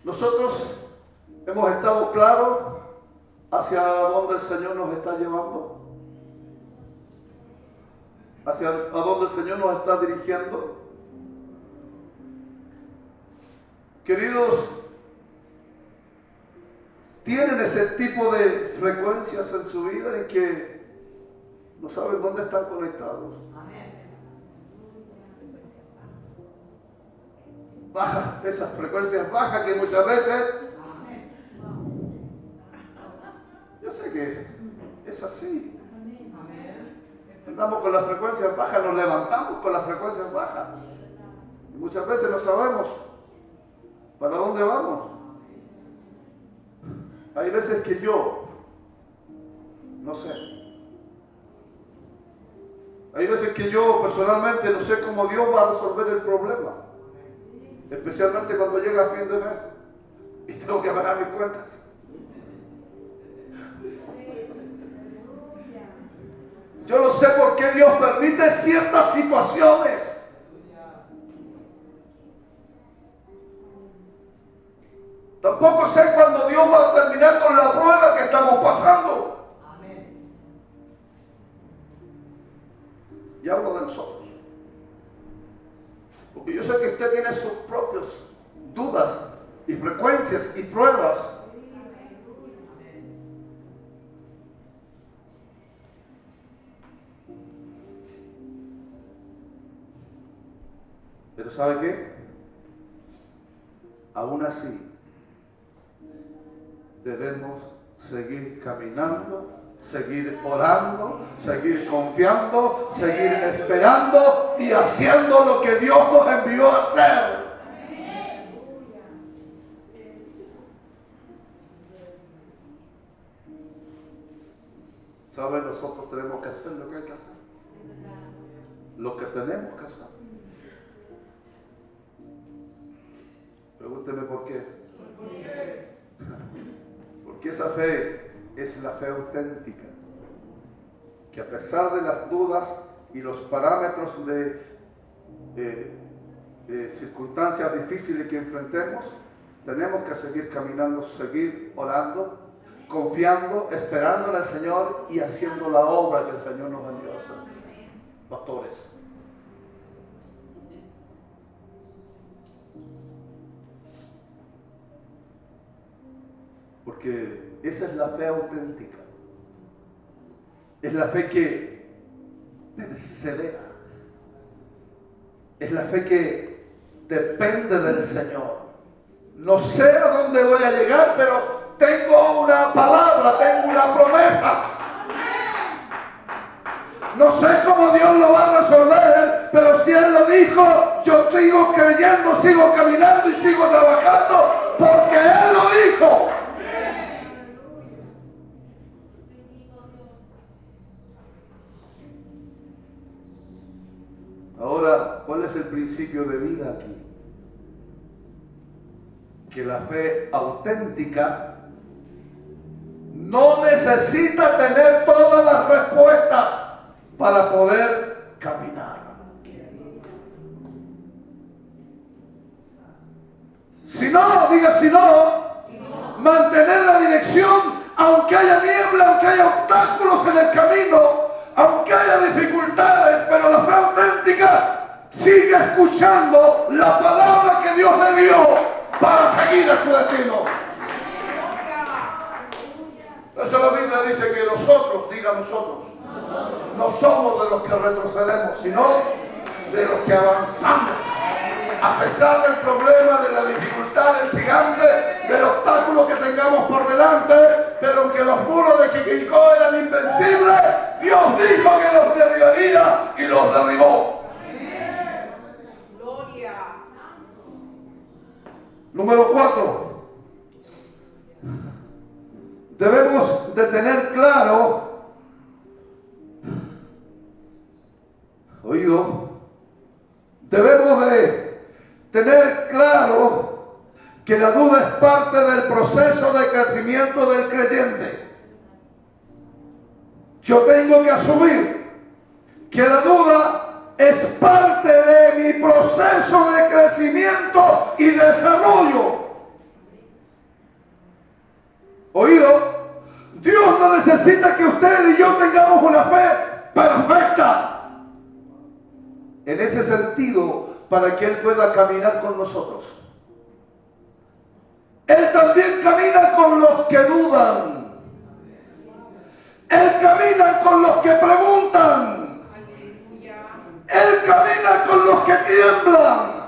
S1: Nosotros hemos estado claros hacia dónde el Señor nos está llevando, hacia a dónde el Señor nos está dirigiendo. Queridos, ¿tienen ese tipo de frecuencias en su vida en que no saben dónde están conectados? Bajas, esas frecuencias bajas que muchas veces, yo sé que es así. Andamos con las frecuencias bajas, nos levantamos con las frecuencias bajas. Y muchas veces no sabemos para dónde vamos. Hay veces que yo no sé. Hay veces que yo personalmente no sé cómo Dios va a resolver el problema. Especialmente cuando llega a fin de mes y tengo que pagar mis cuentas. Yo no sé por qué Dios permite ciertas situaciones. Tampoco sé cuándo Dios va a terminar con la prueba que estamos pasando. Y hablo de nosotros. Porque yo sé que usted tiene sus propias dudas y frecuencias y pruebas. Pero ¿sabe qué? Aún así, debemos seguir caminando, seguir orando, seguir confiando, seguir esperando y haciendo lo que Dios nos envió a hacer. ¿Saben? Nosotros tenemos que hacer lo que hay que hacer. Lo que tenemos que hacer. Pregúnteme por qué. Porque esa fe es la fe auténtica, que a pesar de las dudas y los parámetros de circunstancias difíciles que enfrentemos, tenemos que seguir caminando, seguir orando, confiando, esperando en el Señor y haciendo la obra que el Señor nos envió a hacer. Pastores. Porque esa es la fe auténtica. Es la fe que persevera. Es la fe que depende del Señor. No sé a dónde voy a llegar, pero tengo una palabra, tengo una promesa. No sé cómo Dios lo va a resolver, pero si Él lo dijo, yo sigo creyendo, sigo caminando y sigo trabajando, porque Él lo dijo. Ahora, ¿cuál es el principio de vida aquí? Que la fe auténtica no necesita tener todas las respuestas para poder caminar. Si no, diga si no, mantener la dirección, aunque haya niebla, aunque haya obstáculos en el camino, aunque haya dificultades, pero la fe auténtica sigue escuchando la palabra que Dios le dio para seguir a su destino. Por eso la Biblia dice que nosotros, diga nosotros, no somos de los que retrocedemos, sino de los que avanzamos. A pesar del problema, de la dificultad, del gigante, del obstáculo que tengamos por delante, pero aunque los muros de Jericó eran invencibles, Dios dijo que los derribaría y los derribó. Gloria. Número 4. Debemos de tener claro, debemos de tener claro que la duda es parte del proceso de crecimiento del creyente. Yo tengo que asumir que la duda es parte de mi proceso de crecimiento y desarrollo. ¿Oído? Dios no necesita que usted y yo tengamos una fe perfecta. En ese sentido, para que Él pueda caminar con nosotros. Él también camina con los que dudan. Él camina con los que preguntan. Él camina con los que tiemblan.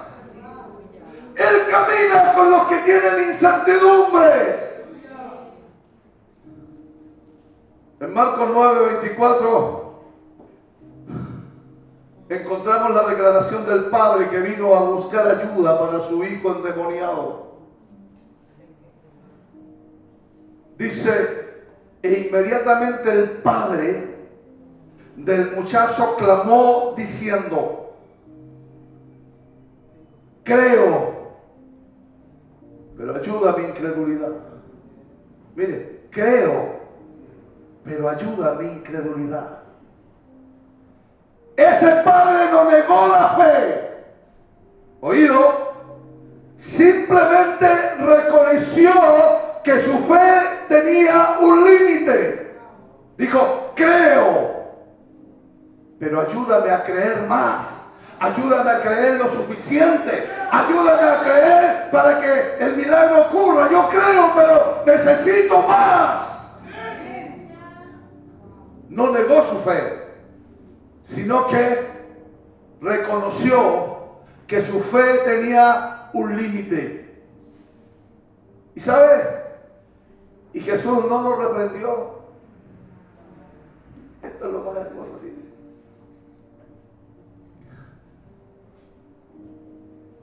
S1: Él camina con los que tienen incertidumbres. En Marcos 9:24 encontramos la declaración del padre que vino a buscar ayuda para su hijo endemoniado. Dice, e inmediatamente el padre del muchacho clamó diciendo, creo, pero ayuda a mi incredulidad. Mire, creo, pero ayuda a mi incredulidad. Ese padre no negó la fe. ¿Oído? Simplemente reconoció que su fe tenía un límite. Dijo, creo, pero ayúdame a creer más. Ayúdame a creer lo suficiente. Ayúdame a creer para que el milagro ocurra. Yo creo, pero necesito más. No negó su fe, sino que reconoció que su fe tenía un límite. ¿Y sabe? Y Jesús no lo reprendió. Esto es lo más hermoso así.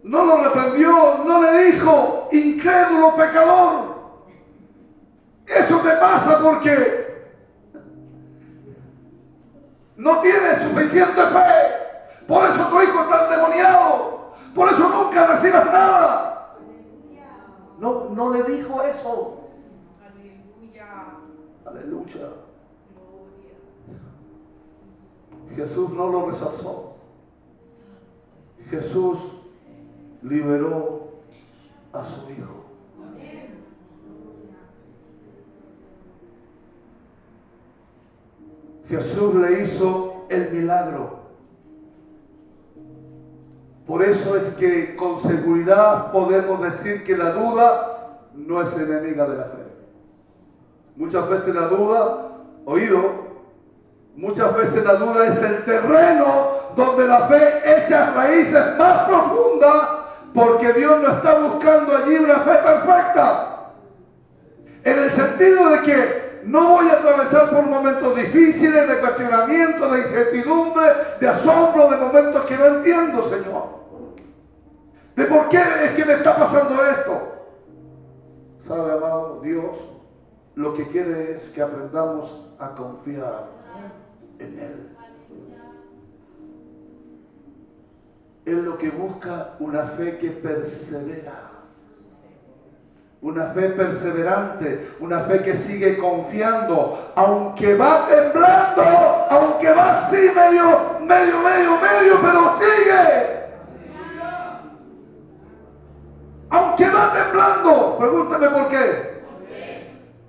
S1: No lo reprendió, no le dijo, incrédulo pecador. Eso te pasa porque no tienes suficiente fe. Por eso tu hijo está endemoniado. Por eso nunca recibes nada. No le dijo eso. Aleluya. Jesús no lo rechazó. Jesús liberó a su hijo. Jesús le hizo el milagro. Por eso es que con seguridad podemos decir que la duda no es enemiga de la fe. Muchas veces la duda, muchas veces la duda es el terreno donde la fe echa raíces más profundas, porque Dios no está buscando allí una fe perfecta. En el sentido de que no voy a atravesar por momentos difíciles, de cuestionamiento, de incertidumbre, de asombro, de momentos que no entiendo, Señor. ¿De por qué es que me está pasando esto? ¿Sabe, amado? Dios lo que quiere es que aprendamos a confiar en Él. Él lo que busca una fe que persevera. Una fe perseverante, una fe que sigue confiando, aunque va temblando, aunque va así medio, pero sigue. Aunque va temblando, pregúntame por qué.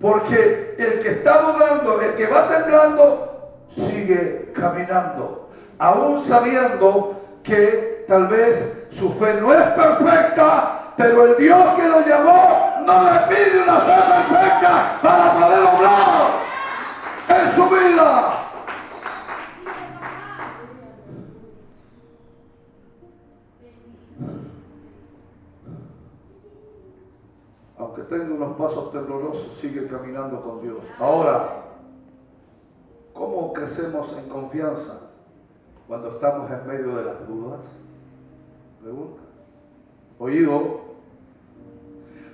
S1: Porque el que está dudando, el que va temblando, sigue caminando, aún sabiendo que tal vez su fe no es perfecta, pero el Dios que lo llamó no le pide una fe perfecta para poder obrar en su vida. Aunque tenga unos pasos temblorosos, sigue caminando con Dios. Ahora, ¿cómo crecemos en confianza cuando estamos en medio de las dudas? Pregunta. ¿Oído?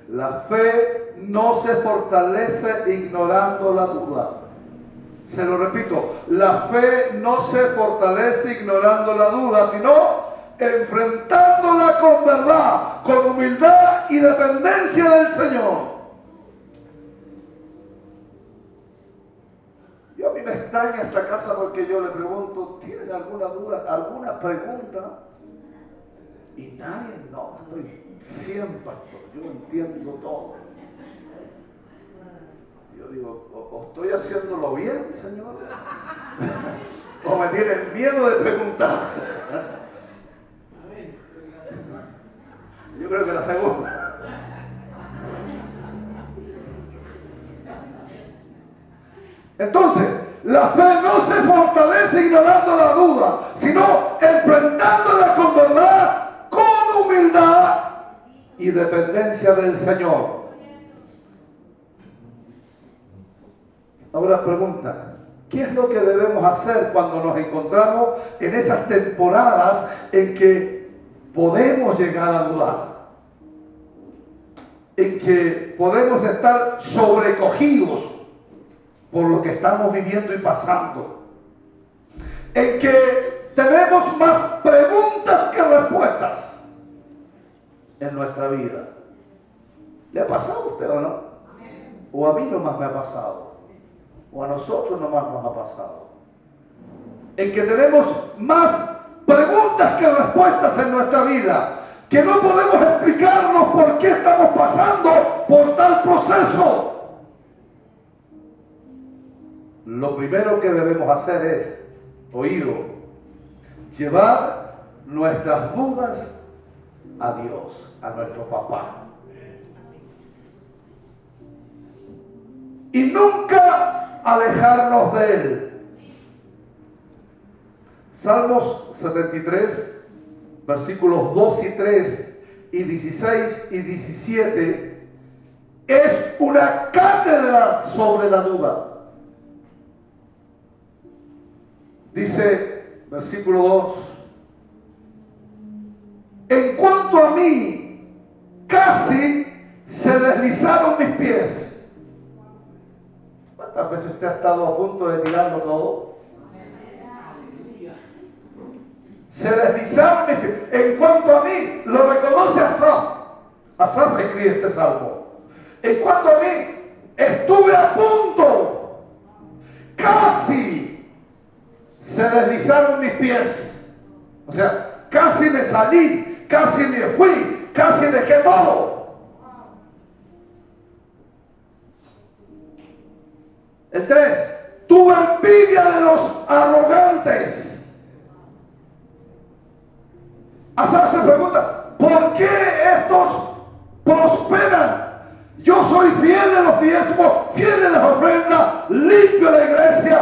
S1: La fe no se fortalece ignorando la duda. Se lo repito, la fe no se fortalece ignorando la duda, sino enfrentándola con verdad, con humildad y dependencia del Señor. Yo a mí me extraña esta casa porque yo le pregunto, ¿tienen alguna duda, alguna pregunta? Y nadie, no, estoy 100, pastor, yo entiendo todo. Yo digo, ¿o estoy haciéndolo bien, Señor? ¿O me tienen miedo de preguntar? Yo creo que la segunda. Entonces, la fe no se fortalece ignorando la duda, sino enfrentándola con verdad, con humildad y dependencia del Señor. Ahora pregunta, ¿qué es lo que debemos hacer cuando nos encontramos en esas temporadas en que podemos llegar a dudar? En que podemos estar sobrecogidos por lo que estamos viviendo y pasando. En que tenemos más preguntas que respuestas en nuestra vida. ¿Le ha pasado a usted o no? O a mí nomás me ha pasado. O a nosotros nomás nos ha pasado. En que tenemos más preguntas que respuestas en nuestra vida. Que no podemos explicarnos por qué estamos pasando por tal proceso. Lo primero que debemos hacer es, oído, llevar nuestras dudas a Dios, a nuestro papá. Y nunca alejarnos de Él. Salmos 73, versículos 2 y 3 y 16 y 17 es una cátedra sobre la duda. Dice, versículo 2, en cuanto a mí, casi se deslizaron mis pies. ¿Cuántas veces usted ha estado a punto de tirarlo todo? Se deslizaron mis pies. En cuanto a mí, lo reconoce Asaf. Asaf escribe este salmo. En cuanto a mí, estuve a punto, casi se deslizaron mis pies. O sea, casi me salí, casi me fui, casi dejé todo. El 3, tuve envidia de los arrogantes. Asaf se pregunta, ¿por qué estos prosperan? Yo soy fiel en los diezmos, fiel en las ofrendas, limpio la iglesia,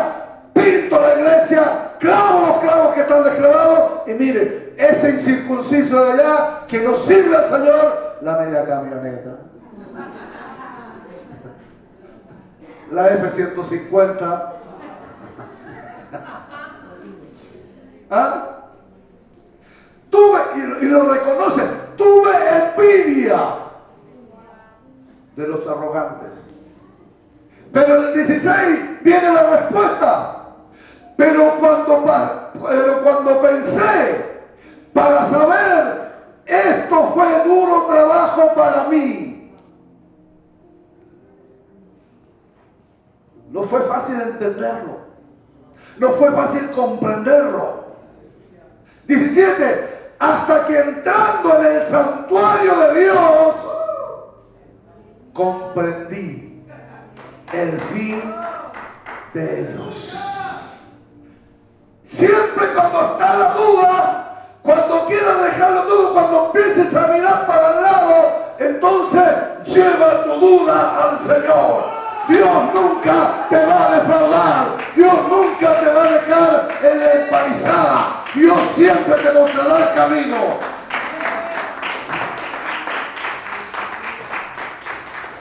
S1: pinto la iglesia, clavo los clavos que están desclavados. Y mire, ese incircunciso de allá que nos sirve al Señor, la media camioneta, la F-150. ¿Ah? Tuve, y lo reconoce, tuve envidia de los arrogantes. Pero en el 16 viene la respuesta. Pero cuando pensé para saber, esto fue duro trabajo para mí. No fue fácil entenderlo. No fue fácil comprenderlo. 17. Hasta que entrando en el santuario de Dios, comprendí el fin de ellos. Siempre cuando está la duda, cuando quieras dejarlo todo, cuando empieces a mirar para el lado, entonces lleva tu duda al Señor. Dios nunca te va a defraudar. Dios nunca te va a dejar en la empalizada. Dios siempre te mostrará el camino.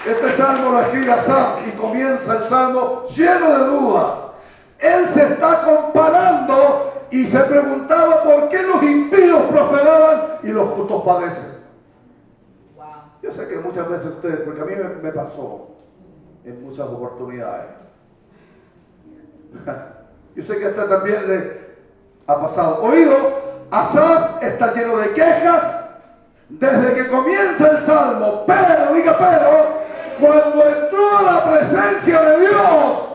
S1: Este salmo lo escribe Asaf y comienza el salmo lleno de dudas. Él se está comparando y se preguntaba por qué los impíos prosperaban y los justos padecen. Yo sé que muchas veces ustedes, porque a mí me pasó en muchas oportunidades. Yo sé que a usted también le ha pasado. Oído, Asaf está lleno de quejas, desde que comienza el Salmo. Pero, diga pero, cuando entró a la presencia de Dios,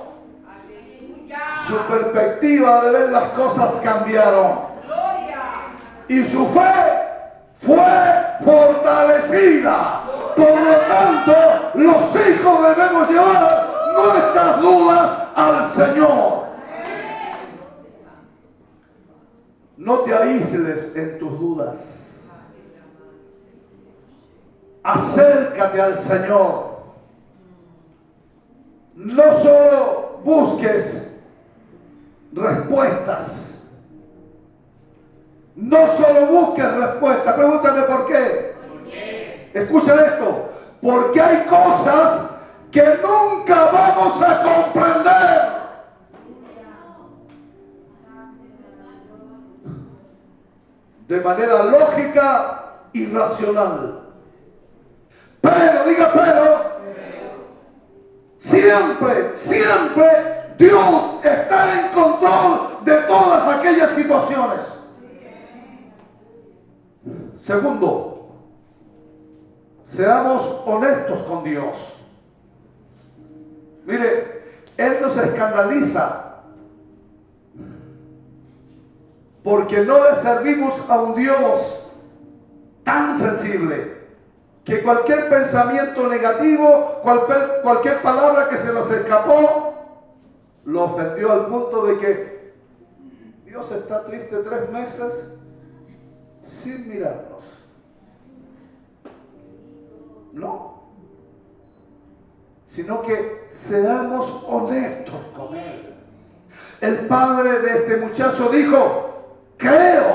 S1: su perspectiva de ver las cosas cambiaron. Y su fe fue fortalecida. Por lo tanto, los hijos debemos llevar nuestras dudas al Señor. No te aísles en tus dudas. Acércate al Señor. No solo busques respuestas. No solo busques respuestas. Pregúntale por qué. Escuchen esto. Porque hay cosas que nunca vamos a comprender. De manera lógica y racional. Pero, diga pero, siempre Dios está en control de todas aquellas situaciones. Segundo, seamos honestos con Dios. Mire, Él nos escandaliza porque no le servimos a un Dios tan sensible que cualquier pensamiento negativo, cualquier palabra que se nos escapó, lo ofendió al punto de que Dios está triste 3 meses sin mirarnos. No, sino que seamos honestos con Él. El padre de este muchacho dijo: creo,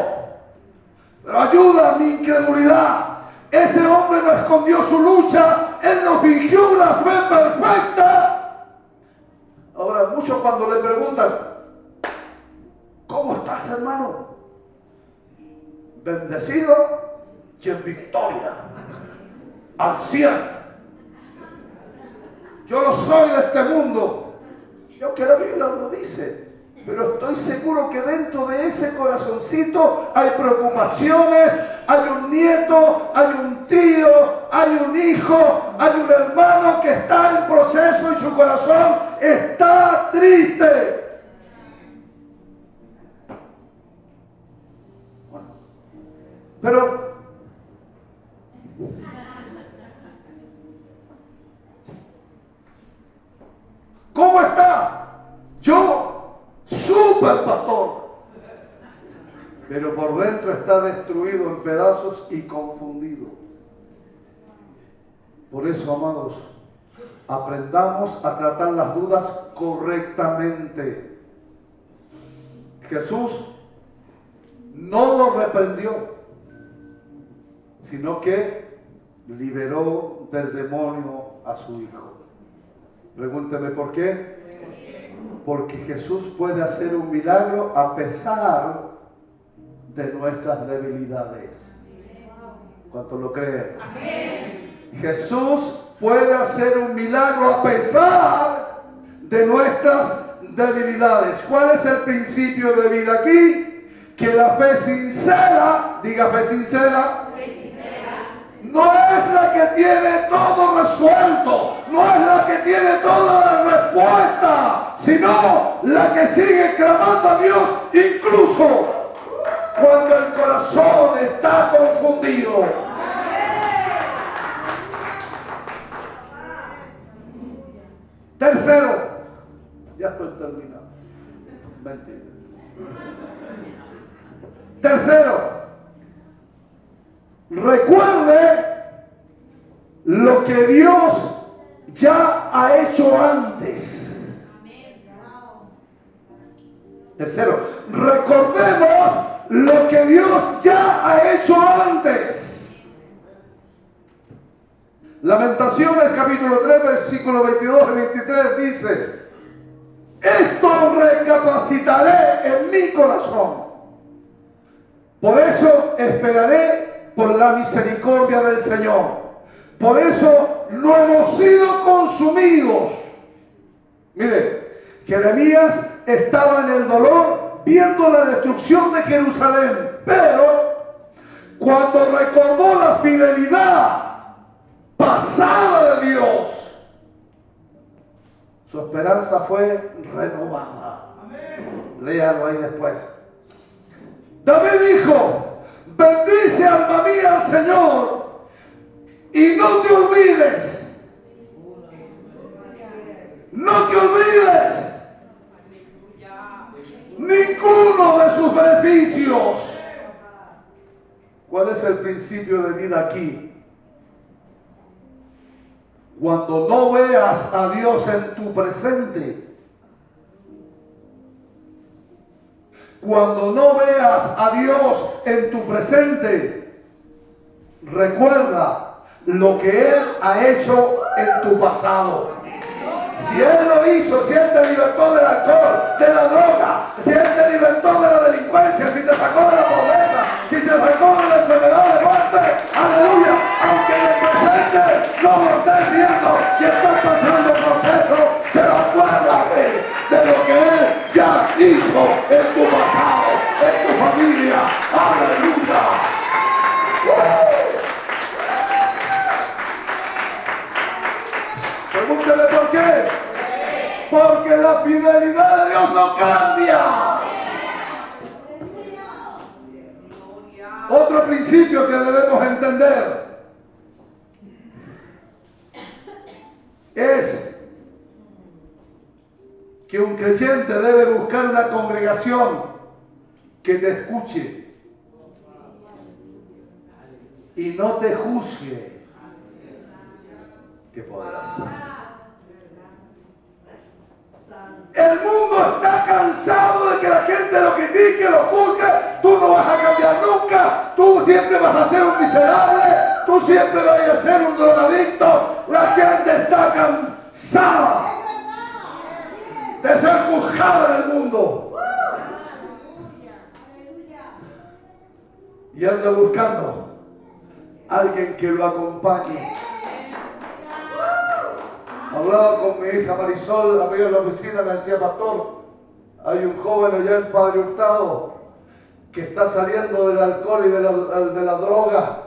S1: pero ayuda a mi incredulidad. Ese hombre no escondió su lucha, él no fingió una fe perfecta. Ahora, muchos cuando le preguntan: ¿cómo estás, hermano? Bendecido y en victoria, al 100. Yo no soy de este mundo. Yo que la Biblia lo dice. Pero estoy seguro que dentro de ese corazoncito hay preocupaciones, hay un nieto, hay un tío, hay un hijo, hay un hermano que está en proceso y su corazón está triste. Bueno, pero ¿cómo está? Yo super pastor, pero por dentro está destruido en pedazos y confundido. Por eso, amados, aprendamos a tratar las dudas correctamente. Jesús no lo reprendió, sino que liberó del demonio a su hijo. Pregúnteme por qué. Porque Jesús puede hacer un milagro a pesar de nuestras debilidades. ¿Cuántos lo creen? Amén. Jesús puede hacer un milagro a pesar de nuestras debilidades. ¿Cuál es el principio de vida aquí? Que la fe sincera, diga fe sincera, no es la que tiene todo resuelto, no es la que tiene toda la respuesta, sino la que sigue clamando a Dios incluso cuando el corazón está confundido. Tercero, ya estoy terminando. Mentira. Tercero, recuerde lo que Dios ya ha hecho antes. Tercero, recordemos lo que Dios ya ha hecho antes. Lamentaciones capítulo 3 versículos 22 y 23 dice: esto recapacitaré en mi corazón, por eso esperaré por la misericordia del Señor. Por eso no hemos sido consumidos. Mire, Jeremías estaba en el dolor viendo la destrucción de Jerusalén, pero cuando recordó la fidelidad pasada de Dios, su esperanza fue renovada. Léalo ahí después. David dijo: bendice alma mía al Señor y no te olvides, ninguno de sus beneficios. ¿Cuál es el principio de vida aquí? Cuando no veas a Dios en tu presente, cuando no veas a Dios en tu presente, recuerda lo que Él ha hecho en tu pasado. Si Él lo hizo, si Él te libertó del alcohol, de la droga, si Él te libertó de la delincuencia, si te sacó de la pobreza, si te sacó de la enfermedad de muerte, aleluya, aunque en el presente no lo estés viendo y estás pasando proceso, pero acuérdate de lo que Él ya hizo en tu pasado, en tu familia, aleluya. Pregúntele por qué. Porque la fidelidad de Dios no cambia. Otro principio que debemos entender es que un creyente debe buscar una congregación que te escuche y no te juzgue. ¿Qué podrás? El mundo está cansado de que la gente lo critique, lo juzgue. Tú no vas a cambiar nunca. Tú siempre vas a ser un miserable. Tú siempre vas a ser un drogadicto. La gente está cansada de ser juzgada en el mundo. Y anda buscando a alguien que lo acompañe. Hablaba con mi hija Marisol, amiga de la oficina, me decía: pastor, hay un joven allá en Padre Hurtado que está saliendo del alcohol y de la droga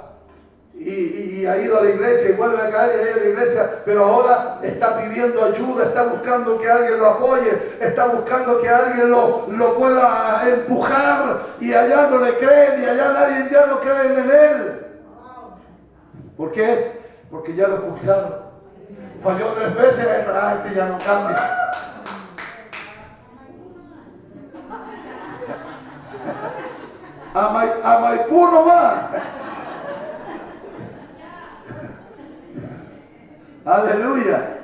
S1: y ha ido a la iglesia y vuelve a caer y ha ido a la iglesia, pero ahora está pidiendo ayuda, está buscando que alguien lo apoye, está buscando que alguien lo pueda empujar, y allá no le creen y allá nadie ya no cree en él. ¿Por qué? Porque ya lo juzgaron. Falló 3 veces, este ya no cambia. A Maipú nomás. Aleluya.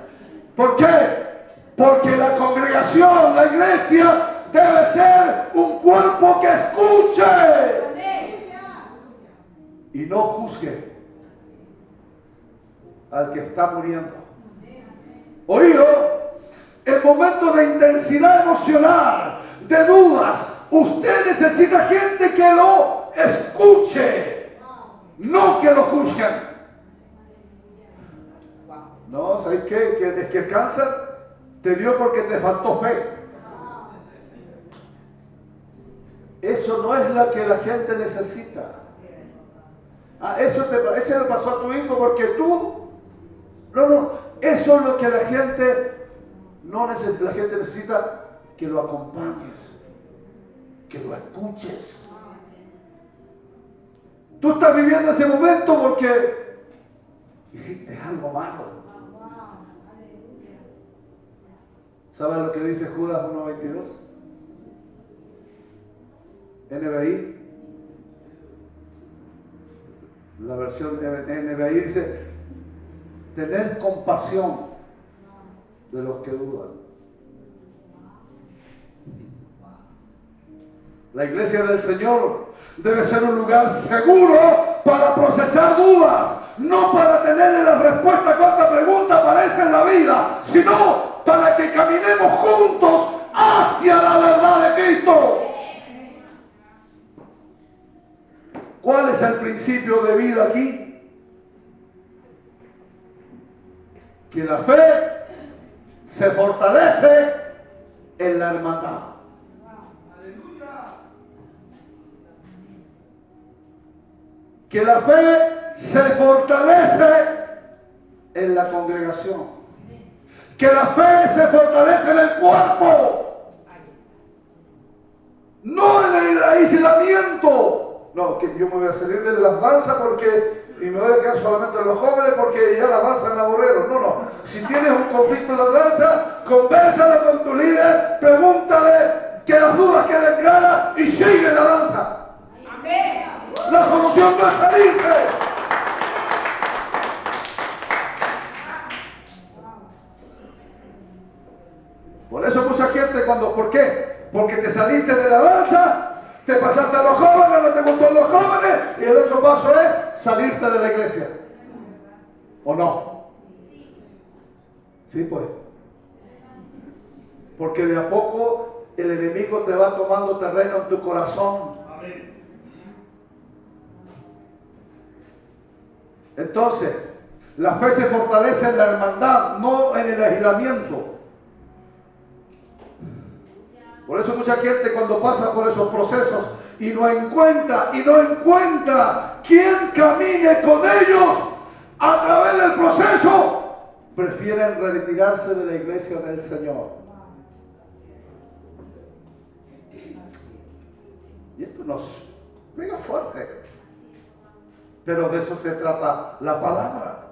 S1: ¿Por qué? Porque la congregación, la iglesia, debe ser un cuerpo que escuche y no juzgue al que está muriendo. Oído, en momentos de intensidad emocional, de dudas, usted necesita gente que lo escuche, no que lo juzguen. No, ¿sabes qué? Es que el cáncer te dio porque te faltó fe. Eso no es lo que la gente necesita. Eso le pasó a tu hijo porque tú... No. Eso es lo que la gente no necesita. La gente necesita que lo acompañes, que lo escuches. Tú estás viviendo ese momento porque hiciste algo malo. ¿Sabes lo que dice Judas 1:22? NBI. La versión NBI dice: tened compasión de los que dudan. La iglesia del Señor debe ser un lugar seguro para procesar dudas, no para tenerle la respuesta a cuánta pregunta aparece en la vida, sino para que caminemos juntos hacia la verdad de Cristo. ¿Cuál es el principio de vida aquí? Que la fe se fortalece en la hermandad. que la fe se fortalece en la congregación, que la fe se fortalece en el cuerpo, no en el aislamiento. No, que yo me voy a salir de las danzas y me voy a quedar solamente en los jóvenes porque ya la danza me aburrieron. No, no. Si tienes un conflicto en la danza, convérsalo con tu líder, pregúntale que las dudas queden claras y sigue la danza. Amén. La solución no es salirse. Por eso mucha gente ¿por qué? Porque te saliste de la danza, te pasaste a los jóvenes, no te gustó los jóvenes, y el otro paso es salirte de la iglesia. ¿O no? Sí, pues. Porque de a poco el enemigo te va tomando terreno en tu corazón. Entonces, la fe se fortalece en la hermandad, no en el aislamiento. Por eso mucha gente cuando pasa por esos procesos y no encuentra quien camine con ellos a través del proceso, prefieren retirarse de la iglesia del Señor. Y esto nos pega fuerte. Pero de eso se trata la palabra.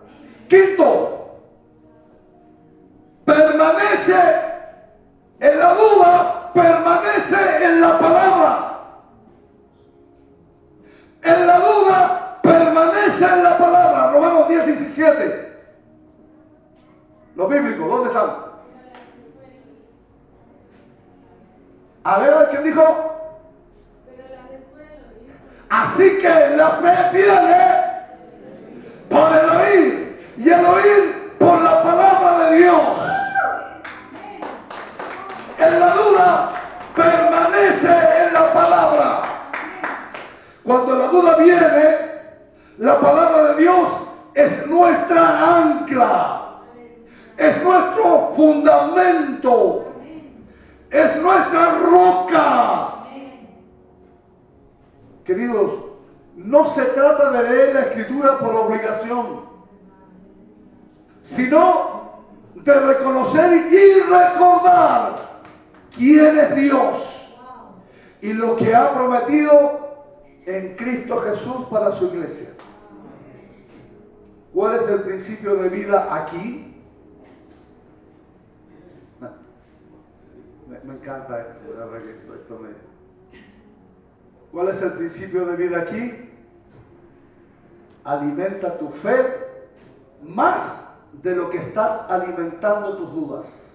S1: Quinto, permanece en la duda, permanece en la palabra. En la duda, permanece en la palabra. Romanos 10:17. Los bíblicos, ¿dónde están? A ver, ¿quién dijo? Así que la fe viene por el oír, y el oír por la palabra de Dios. En la duda, permanece en la palabra. Cuando la duda viene, la palabra de Dios es nuestra ancla, es nuestro fundamento, es nuestra roca. Queridos, no se trata de leer la Escritura por obligación, sino de reconocer y recordar quién es Dios y lo que ha prometido en Cristo Jesús para su iglesia. ¿Cuál es el principio de vida aquí? Me encanta esto. ¿Cuál es el principio de vida aquí? Alimenta tu fe más de lo que estás alimentando tus dudas.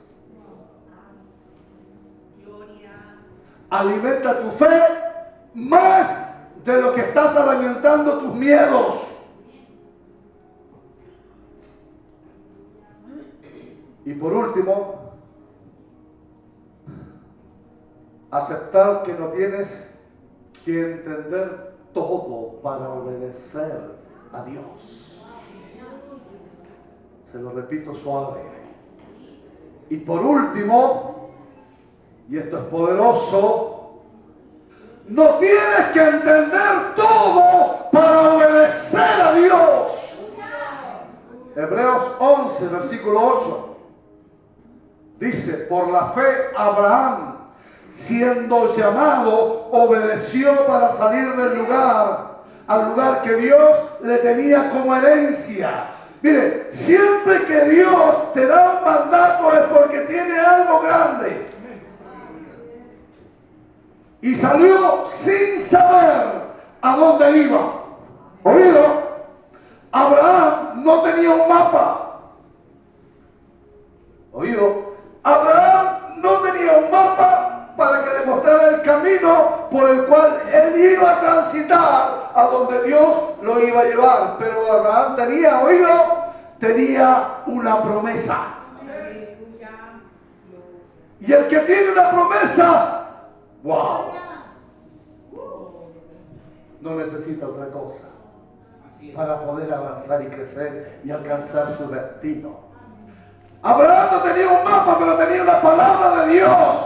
S1: Alimenta tu fe más de lo que estás alimentando tus miedos. Y por último, aceptar que no tienes que entender todo para obedecer a Dios. Se lo repito suave. Y por último, y esto es poderoso, no tienes que entender todo para obedecer a Dios. Hebreos 11, versículo 8. Dice, por la fe Abraham, siendo llamado, obedeció para salir del lugar, al lugar que Dios le tenía como herencia. Mire, siempre que Dios te da un mandato es porque tiene algo grande. Y salió sin saber a dónde iba. ¿Oído? Abraham no tenía un mapa. ¿Oído? Abraham no tenía un mapa para que le mostrara el camino por el cual él iba a transitar a donde Dios lo iba a llevar. Pero Abraham tenía una promesa. Y el que tiene una promesa, wow, no necesita otra cosa para poder avanzar y crecer y alcanzar su destino. Abraham no tenía un mapa, pero tenía una palabra de Dios.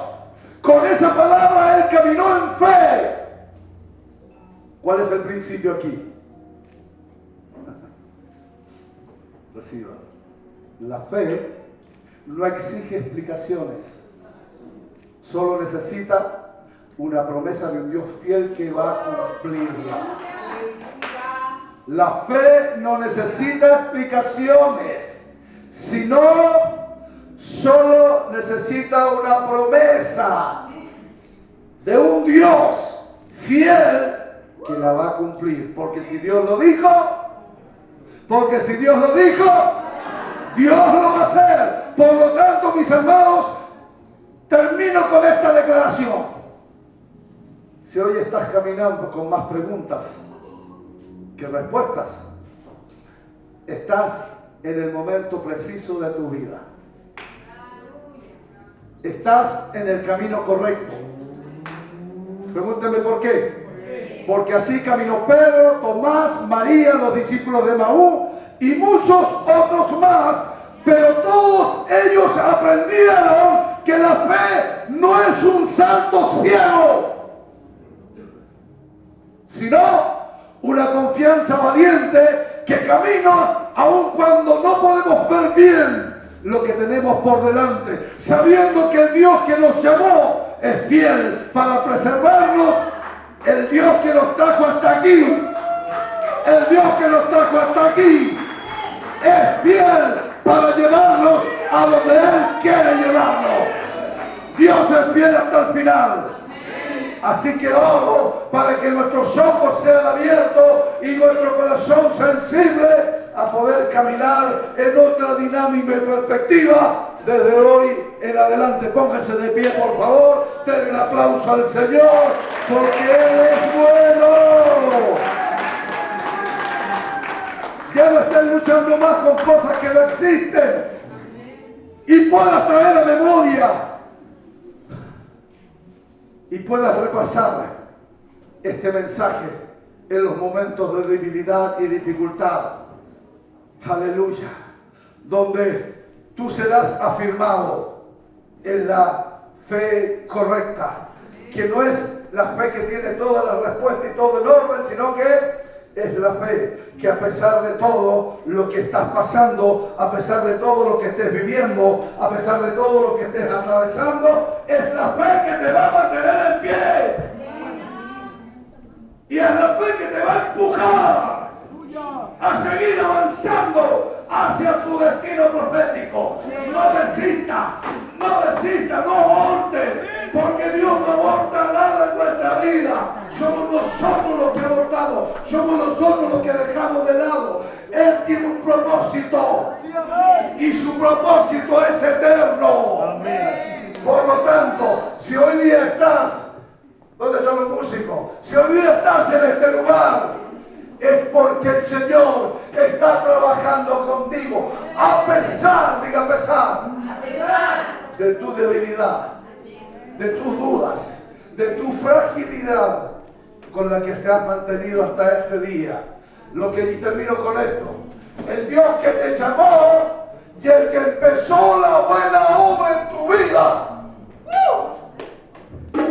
S1: Con esa palabra él caminó en fe. ¿Cuál es el principio aquí? Reciba. La fe no exige explicaciones. Solo necesita una promesa de un Dios fiel que va a cumplirla. La fe no necesita explicaciones, sino solo necesita una promesa de un Dios fiel que la va a cumplir. Porque si Dios lo dijo, Dios lo va a hacer. Por lo tanto, mis hermanos, termino con esta declaración. Si hoy estás caminando con más preguntas que respuestas, estás en el momento preciso de tu vida. Estás en el camino correcto. Pregúntenme por qué. Porque así caminó Pedro, Tomás, María, los discípulos de Maús y muchos otros más, pero todos ellos aprendieron que la fe no es un salto ciego, sino una confianza valiente que camina aun cuando no podemos ver bien lo que tenemos por delante, sabiendo que el Dios que nos llamó es fiel para preservarnos, el Dios que nos trajo hasta aquí, es fiel para llevarnos a donde Él quiere llevarnos. Dios es fiel hasta el final. Así que oro para que nuestros ojos sean abiertos y nuestro corazón sensible a poder caminar en otra dinámica y perspectiva desde hoy en adelante. Póngase de pie, por favor. Denle un aplauso al Señor, porque Él es bueno. Ya no estén luchando más con cosas que no existen y puedas traer a memoria y puedas repasar este mensaje en los momentos de debilidad y dificultad. Aleluya. Donde tú serás afirmado en la fe correcta, que no es la fe que tiene toda la respuesta y todo en orden, sino que es la fe que a pesar de todo lo que estás pasando, a pesar de todo lo que estés viviendo, a pesar de todo lo que estés atravesando, es la fe que te va a mantener en pie. Y es la fe que te va a empujar a seguir avanzando hacia tu destino profético. No desistas, no abortes, porque Dios no aborta nada en nuestra vida. Somos nosotros los que abortamos, somos nosotros los que dejamos de lado. Él tiene un propósito y su propósito es eterno. Por lo tanto, si hoy día estás, ¿dónde están los músicos? Si hoy día estás en este lugar, es porque el Señor está trabajando contigo, a pesar de tu debilidad, de tus dudas, de tu fragilidad con la que te has mantenido hasta este día. Y termino con esto: el Dios que te llamó y el que empezó la buena obra en tu vida,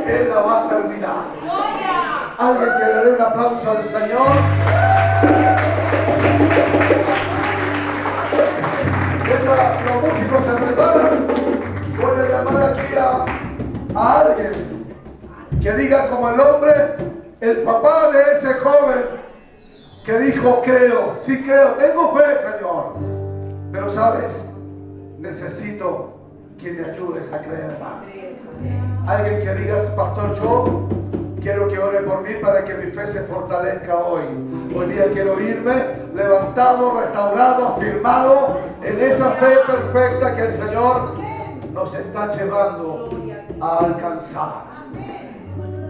S1: Él la va a terminar. Alguien que le dé un aplauso al Señor. Mientras los músicos se preparan, voy a llamar aquí a alguien que diga como el hombre, el papá de ese joven que dijo: creo, sí creo, tengo fe, Señor, pero sabes, necesito que me ayudes a creer más. Alguien que digas: pastor, yo quiero que ore por mí para que mi fe se fortalezca hoy. Hoy día quiero irme levantado, restaurado, afirmado en esa fe perfecta que el Señor nos está llevando a alcanzar.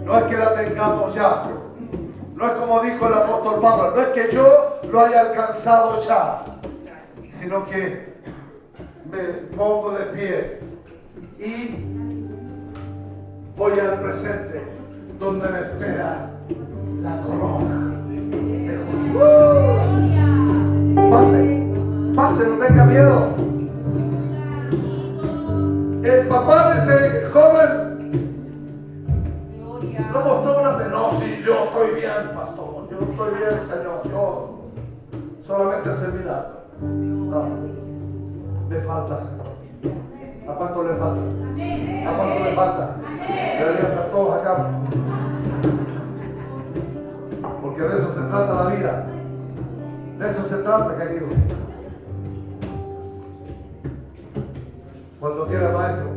S1: No es que la tengamos ya. No es como dijo el apóstol Pablo, no es que yo lo haya alcanzado ya, sino que me pongo de pie y voy al presente, donde me espera la corona de justicia. Pase, no tenga miedo. El papá de ese joven no mostró una fe. No, sí, yo estoy bien, pastor, yo estoy bien, Señor, yo solamente hacer milagro. No, me falta, Señor. ¿A cuánto le falta? ¿A cuánto le falta? Deberían estar todos acá. Porque de eso se trata la vida. De eso se trata, querido. Cuando quiera, maestro.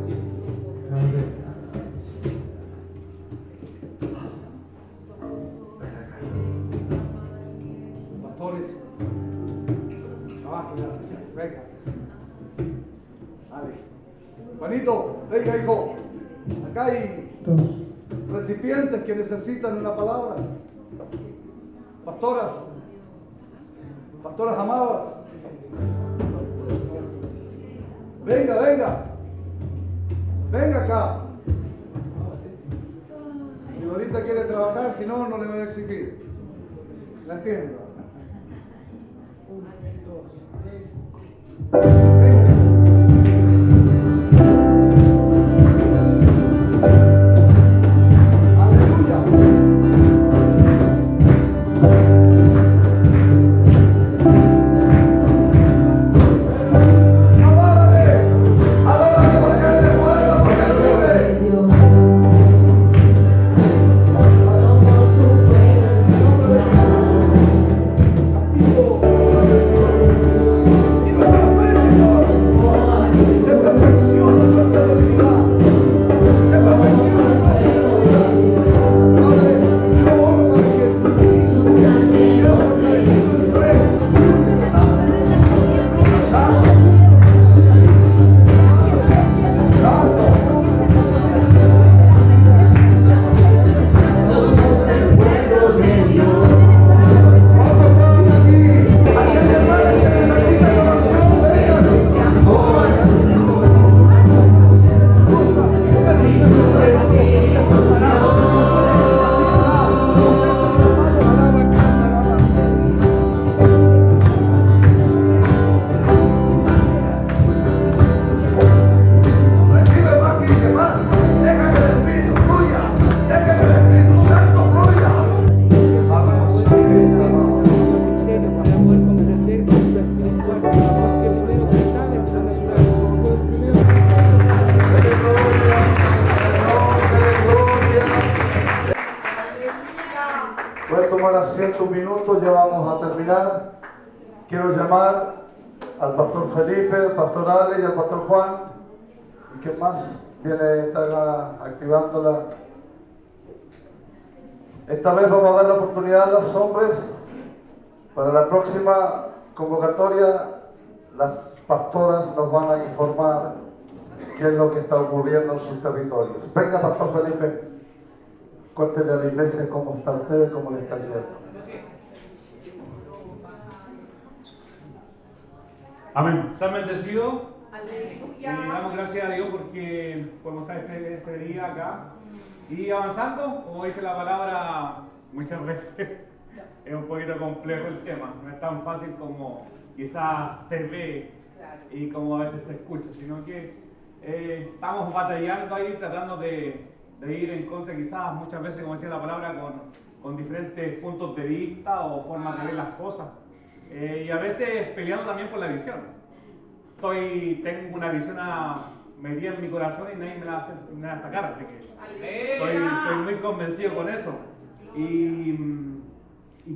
S1: Pastores. Abajo, venga. Alex. Juanito, venga, hijo. Acá hay recipientes que necesitan una palabra. Pastoras amadas. Venga, venga. Venga acá. Si ahorita quiere trabajar, si no, no le voy a exigir. ¿La entiendo? 1, 2, 3. Venga. Quiero llamar al pastor Felipe, al pastor Ale y al pastor Juan. ¿Y quién más está activándola? Esta vez vamos a dar la oportunidad a los hombres. Para la próxima convocatoria, las pastoras nos van a informar qué es lo que está ocurriendo en sus territorios. Venga, pastor Felipe, cuéntele a la iglesia cómo está usted, cómo le está yendo.
S2: Amén. ¿Se han bendecido? Y damos gracias a Dios porque podemos estar este día acá. Y avanzando, como dice la palabra, muchas veces es un poquito complejo el tema. No es tan fácil como quizás se ve y como a veces se escucha, sino que estamos batallando ahí, tratando de ir en contra quizás muchas veces, como decía la palabra, con diferentes puntos de vista o formas de ver las cosas. Y a veces peleando también por la visión. Tengo una visión metida en mi corazón y nadie me la hace sacar, así que estoy muy convencido con eso. Y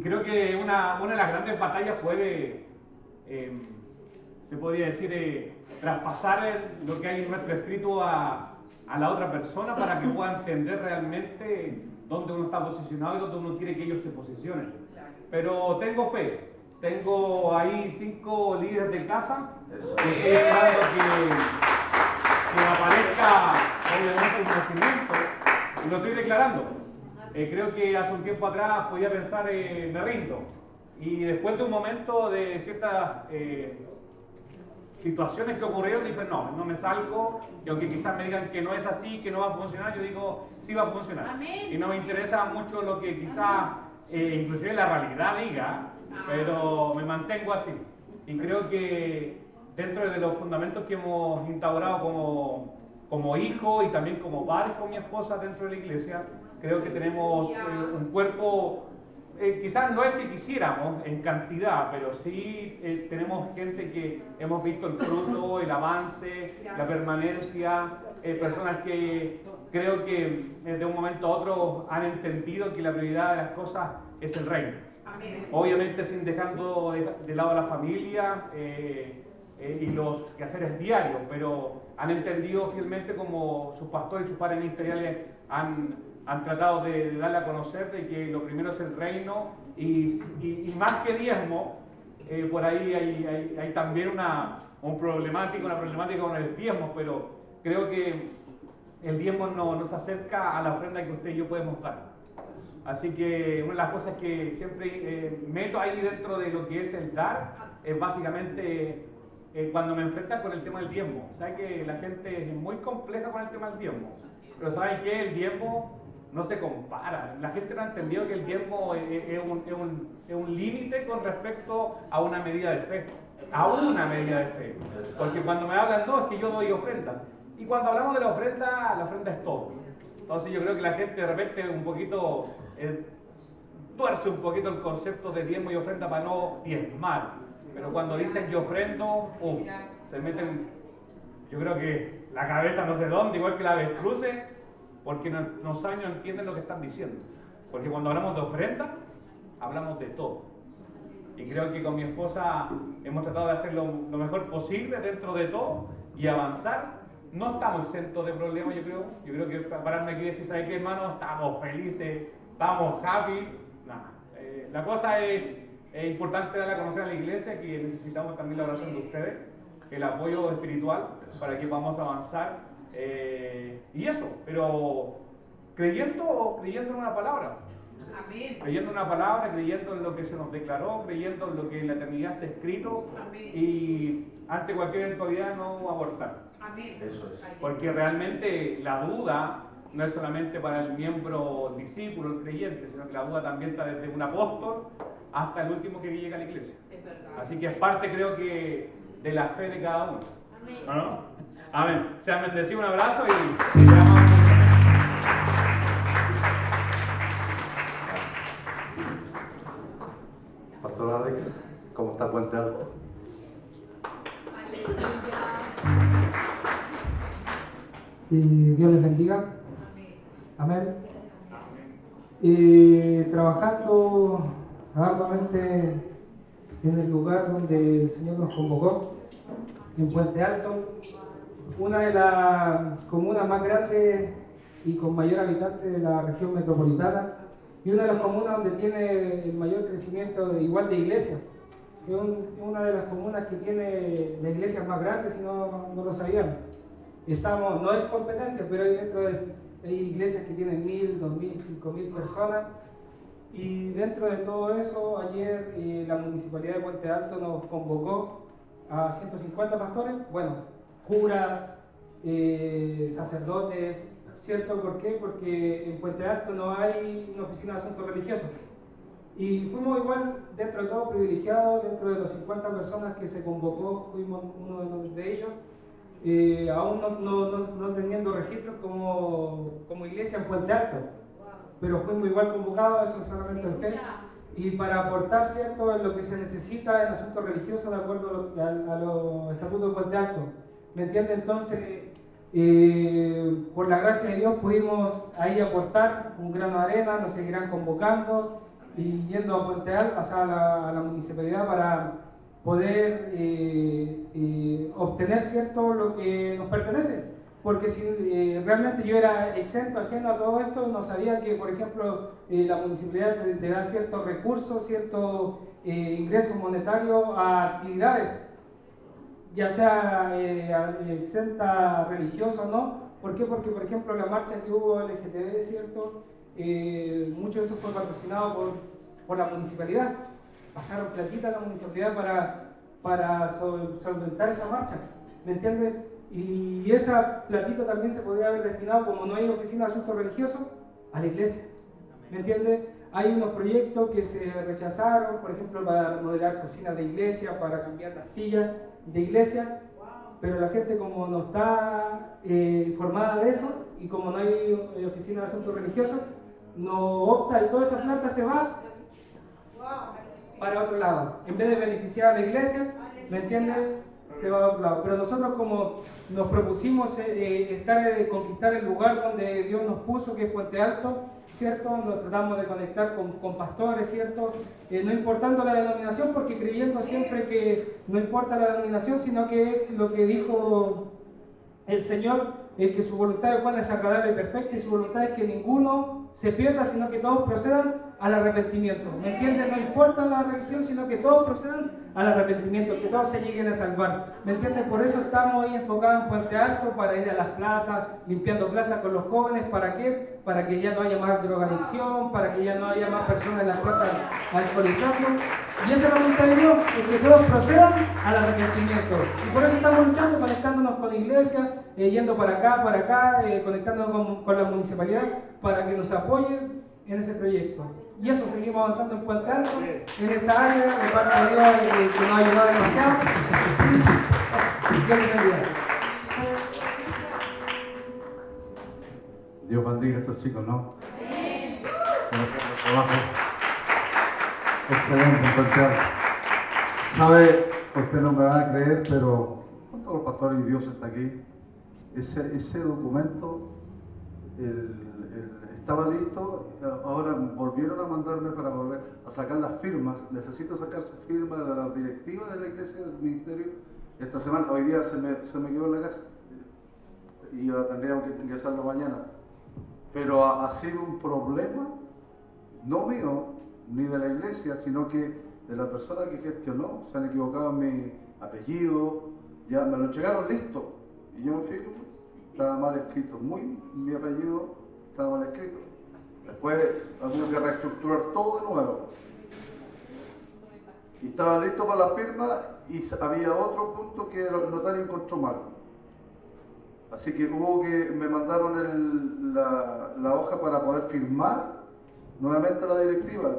S2: creo que una de las grandes batallas puede, se podría decir, traspasar lo que hay en nuestro espíritu a la otra persona para que pueda entender realmente dónde uno está posicionado y dónde uno quiere que ellos se posicionen. Pero tengo fe. Tengo ahí 5 líderes de casa que estoy esperando que aparezca obviamente un crecimiento y lo estoy declarando. Creo que hace un tiempo atrás podía pensar me rindo y después de un momento de ciertas situaciones que ocurrieron dije no me salgo y aunque quizás me digan que no es así, que no va a funcionar, yo digo sí va a funcionar. Amén. Y no me interesa mucho lo que quizás inclusive la realidad diga. Pero me mantengo así y creo que dentro de los fundamentos que hemos instaurado como hijo y también como padres con mi esposa dentro de la iglesia, creo que tenemos un cuerpo quizás no es que quisiéramos en cantidad, pero sí tenemos gente que hemos visto el fruto, el avance, la permanencia, personas que creo que de un momento a otro han entendido que la prioridad de las cosas es el reino. Amén. Obviamente sin dejando de lado a la familia y los quehaceres diarios, pero han entendido fielmente como sus pastores y sus padres ministeriales han tratado de darle a conocer de que lo primero es el reino y más que diezmo, por ahí hay también una problemática con el diezmo, pero creo que el diezmo nos acerca a la ofrenda que usted y yo podemos dar. Así que una de las cosas que siempre meto ahí dentro de lo que es el dar es básicamente cuando me enfrentan con el tema del diezmo. Saben que la gente es muy compleja con el tema del diezmo, pero ¿saben qué? El diezmo no se compara. La gente no ha entendido que el diezmo es un límite con respecto a una medida de fe. A una medida de fe. Porque cuando me hablan todos es que yo doy ofrenda. Y cuando hablamos de la ofrenda es todo. Entonces yo creo que la gente de repente un poquito tuerce un poquito el concepto de diezmo y ofrenda para no diezmar. Pero cuando dicen yo ofrendo, se meten, yo creo que la cabeza no sé dónde, igual que la avestruz, porque no saben, no entienden lo que están diciendo. Porque cuando hablamos de ofrenda, hablamos de todo. Y creo que con mi esposa hemos tratado de hacer lo mejor posible dentro de todo y avanzar. No estamos exentos de problemas, yo creo. Yo creo que pararme aquí y decir, ¿sabes qué, hermano? Estamos felices, estamos happy. Nada. La cosa es importante darle a conocer a la iglesia que necesitamos también la oración de ustedes, el apoyo espiritual para que podamos avanzar. Y eso, pero creyendo en una palabra. Amén. Creyendo en una palabra, creyendo en lo que se nos declaró, creyendo en lo que en la eternidad está escrito. Amén. Y ante cualquier eventualidad no abortar. Amén. Eso es. Porque realmente la duda no es solamente para el miembro, el discípulo, el creyente, sino que la duda también está desde un apóstol hasta el último que llega a la iglesia. Es verdad. Así que es parte, creo que, de la fe de cada uno. Amén. ¿No? Amén. Sean bendecidos, un abrazo y veamos.
S1: Pastor Alex, ¿cómo está Puente Alto?
S3: Y Dios les bendiga. Amén. Trabajando arduamente en el lugar donde el Señor nos convocó, en Puente Alto, una de las comunas más grandes y con mayor habitantes de la región metropolitana, y una de las comunas donde tiene el mayor crecimiento igual de iglesias. Es una de las comunas que tiene las iglesias más grandes, si no lo sabían. No es competencia, pero hay iglesias que tienen 1.000, 2.000, 5.000 personas. Y dentro de todo eso, ayer la Municipalidad de Puente Alto nos convocó a 150 pastores, curas, sacerdotes, ¿cierto? ¿Por qué? Porque en Puente Alto no hay una oficina de asuntos religiosos. Y fuimos igual, dentro de todo, privilegiados, dentro de las 50 personas que se convocó, fuimos uno de ellos. Aún no teniendo registros como iglesia en Puente Alto, pero fuimos igual convocados, eso solamente en fe, y para aportar, ¿cierto?, en lo que se necesita en asuntos religiosos de acuerdo a los estatutos de Puente Alto. ¿Me entiende? Entonces, por la gracia de Dios pudimos ahí aportar un grano de arena, nos seguirán convocando y yendo a Puente Alto, pasar a la municipalidad para poder obtener, ¿cierto?, lo que nos pertenece. Porque si realmente yo era exento, ajeno a todo esto, no sabía que, por ejemplo, la municipalidad te da ciertos recursos, ciertos ingresos monetarios a actividades, ya sea exenta religiosa o no. ¿Por qué? Porque, por ejemplo, la marcha que hubo LGTB, ¿cierto?, mucho de eso fue patrocinado por la municipalidad. Pasaron platita a la municipalidad para solventar esa marcha, ¿me entiendes? Y esa platita también se podría haber destinado, como no hay oficina de asuntos religiosos, a la iglesia, ¿me entiendes? Hay unos proyectos que se rechazaron, por ejemplo, para remodelar cocinas de iglesia, para cambiar las sillas de iglesia, pero la gente, como no está informada de eso y como no hay oficina de asuntos religiosos, no opta y toda esa plata se va para otro lado. En vez de beneficiar a la iglesia, ¿me entiendes? Se va a otro lado. Pero nosotros, como nos propusimos conquistar el lugar donde Dios nos puso, que es Puente Alto, ¿cierto? Nos tratamos de conectar con pastores, ¿cierto? No importando la denominación, porque creyendo siempre que no importa la denominación, sino que lo que dijo el Señor es que su voluntad es buena, es agradable y perfecta, y su voluntad es que ninguno se pierda, sino que todos procedan al arrepentimiento. ¿Me entiendes? No importa la religión, sino que todos procedan al arrepentimiento, que todos se lleguen a salvar. ¿Me entiendes? Por eso estamos ahí enfocados en Puente Alto, para ir a las plazas, limpiando plazas con los jóvenes. ¿Para qué? Para que ya no haya más drogadicción, para que ya no haya más personas en las plazas alcoholizando. Y esa es la voluntad de Dios, es que todos procedan al arrepentimiento. Y por eso estamos luchando, conectándonos con iglesias, yendo para acá, conectándonos con la municipalidad, para que nos apoyen en ese proyecto. Y eso, seguimos avanzando en Puente Alto, en esa área, de parte de Dios, que nos ha ayudado demasiado. Dios les bendiga.
S4: Dios bendiga a estos chicos, ¿no? Trabajo excelente en Puente Alto. ¿Sabe? Usted no me va a creer, pero con todos los pastores y Dios está aquí. Ese documento estaba listo, ahora volvieron a mandarme para volver a sacar las firmas. Necesito sacar su firma de la directiva de la iglesia, del ministerio. Esta semana, hoy día se me quedó en la casa y tendríamos que ingresarlo mañana. Pero ha sido un problema, no mío, ni de la iglesia, sino que de la persona que gestionó. Se han equivocado en mi apellido, ya me lo entregaron listo. Y yo me fijo, estaba mal escrito, mi apellido estaba mal escrito. Después tuvimos que reestructurar todo de nuevo. Y estaba listo para la firma y había otro punto que el notario encontró mal. Así que me mandaron la hoja para poder firmar nuevamente la directiva.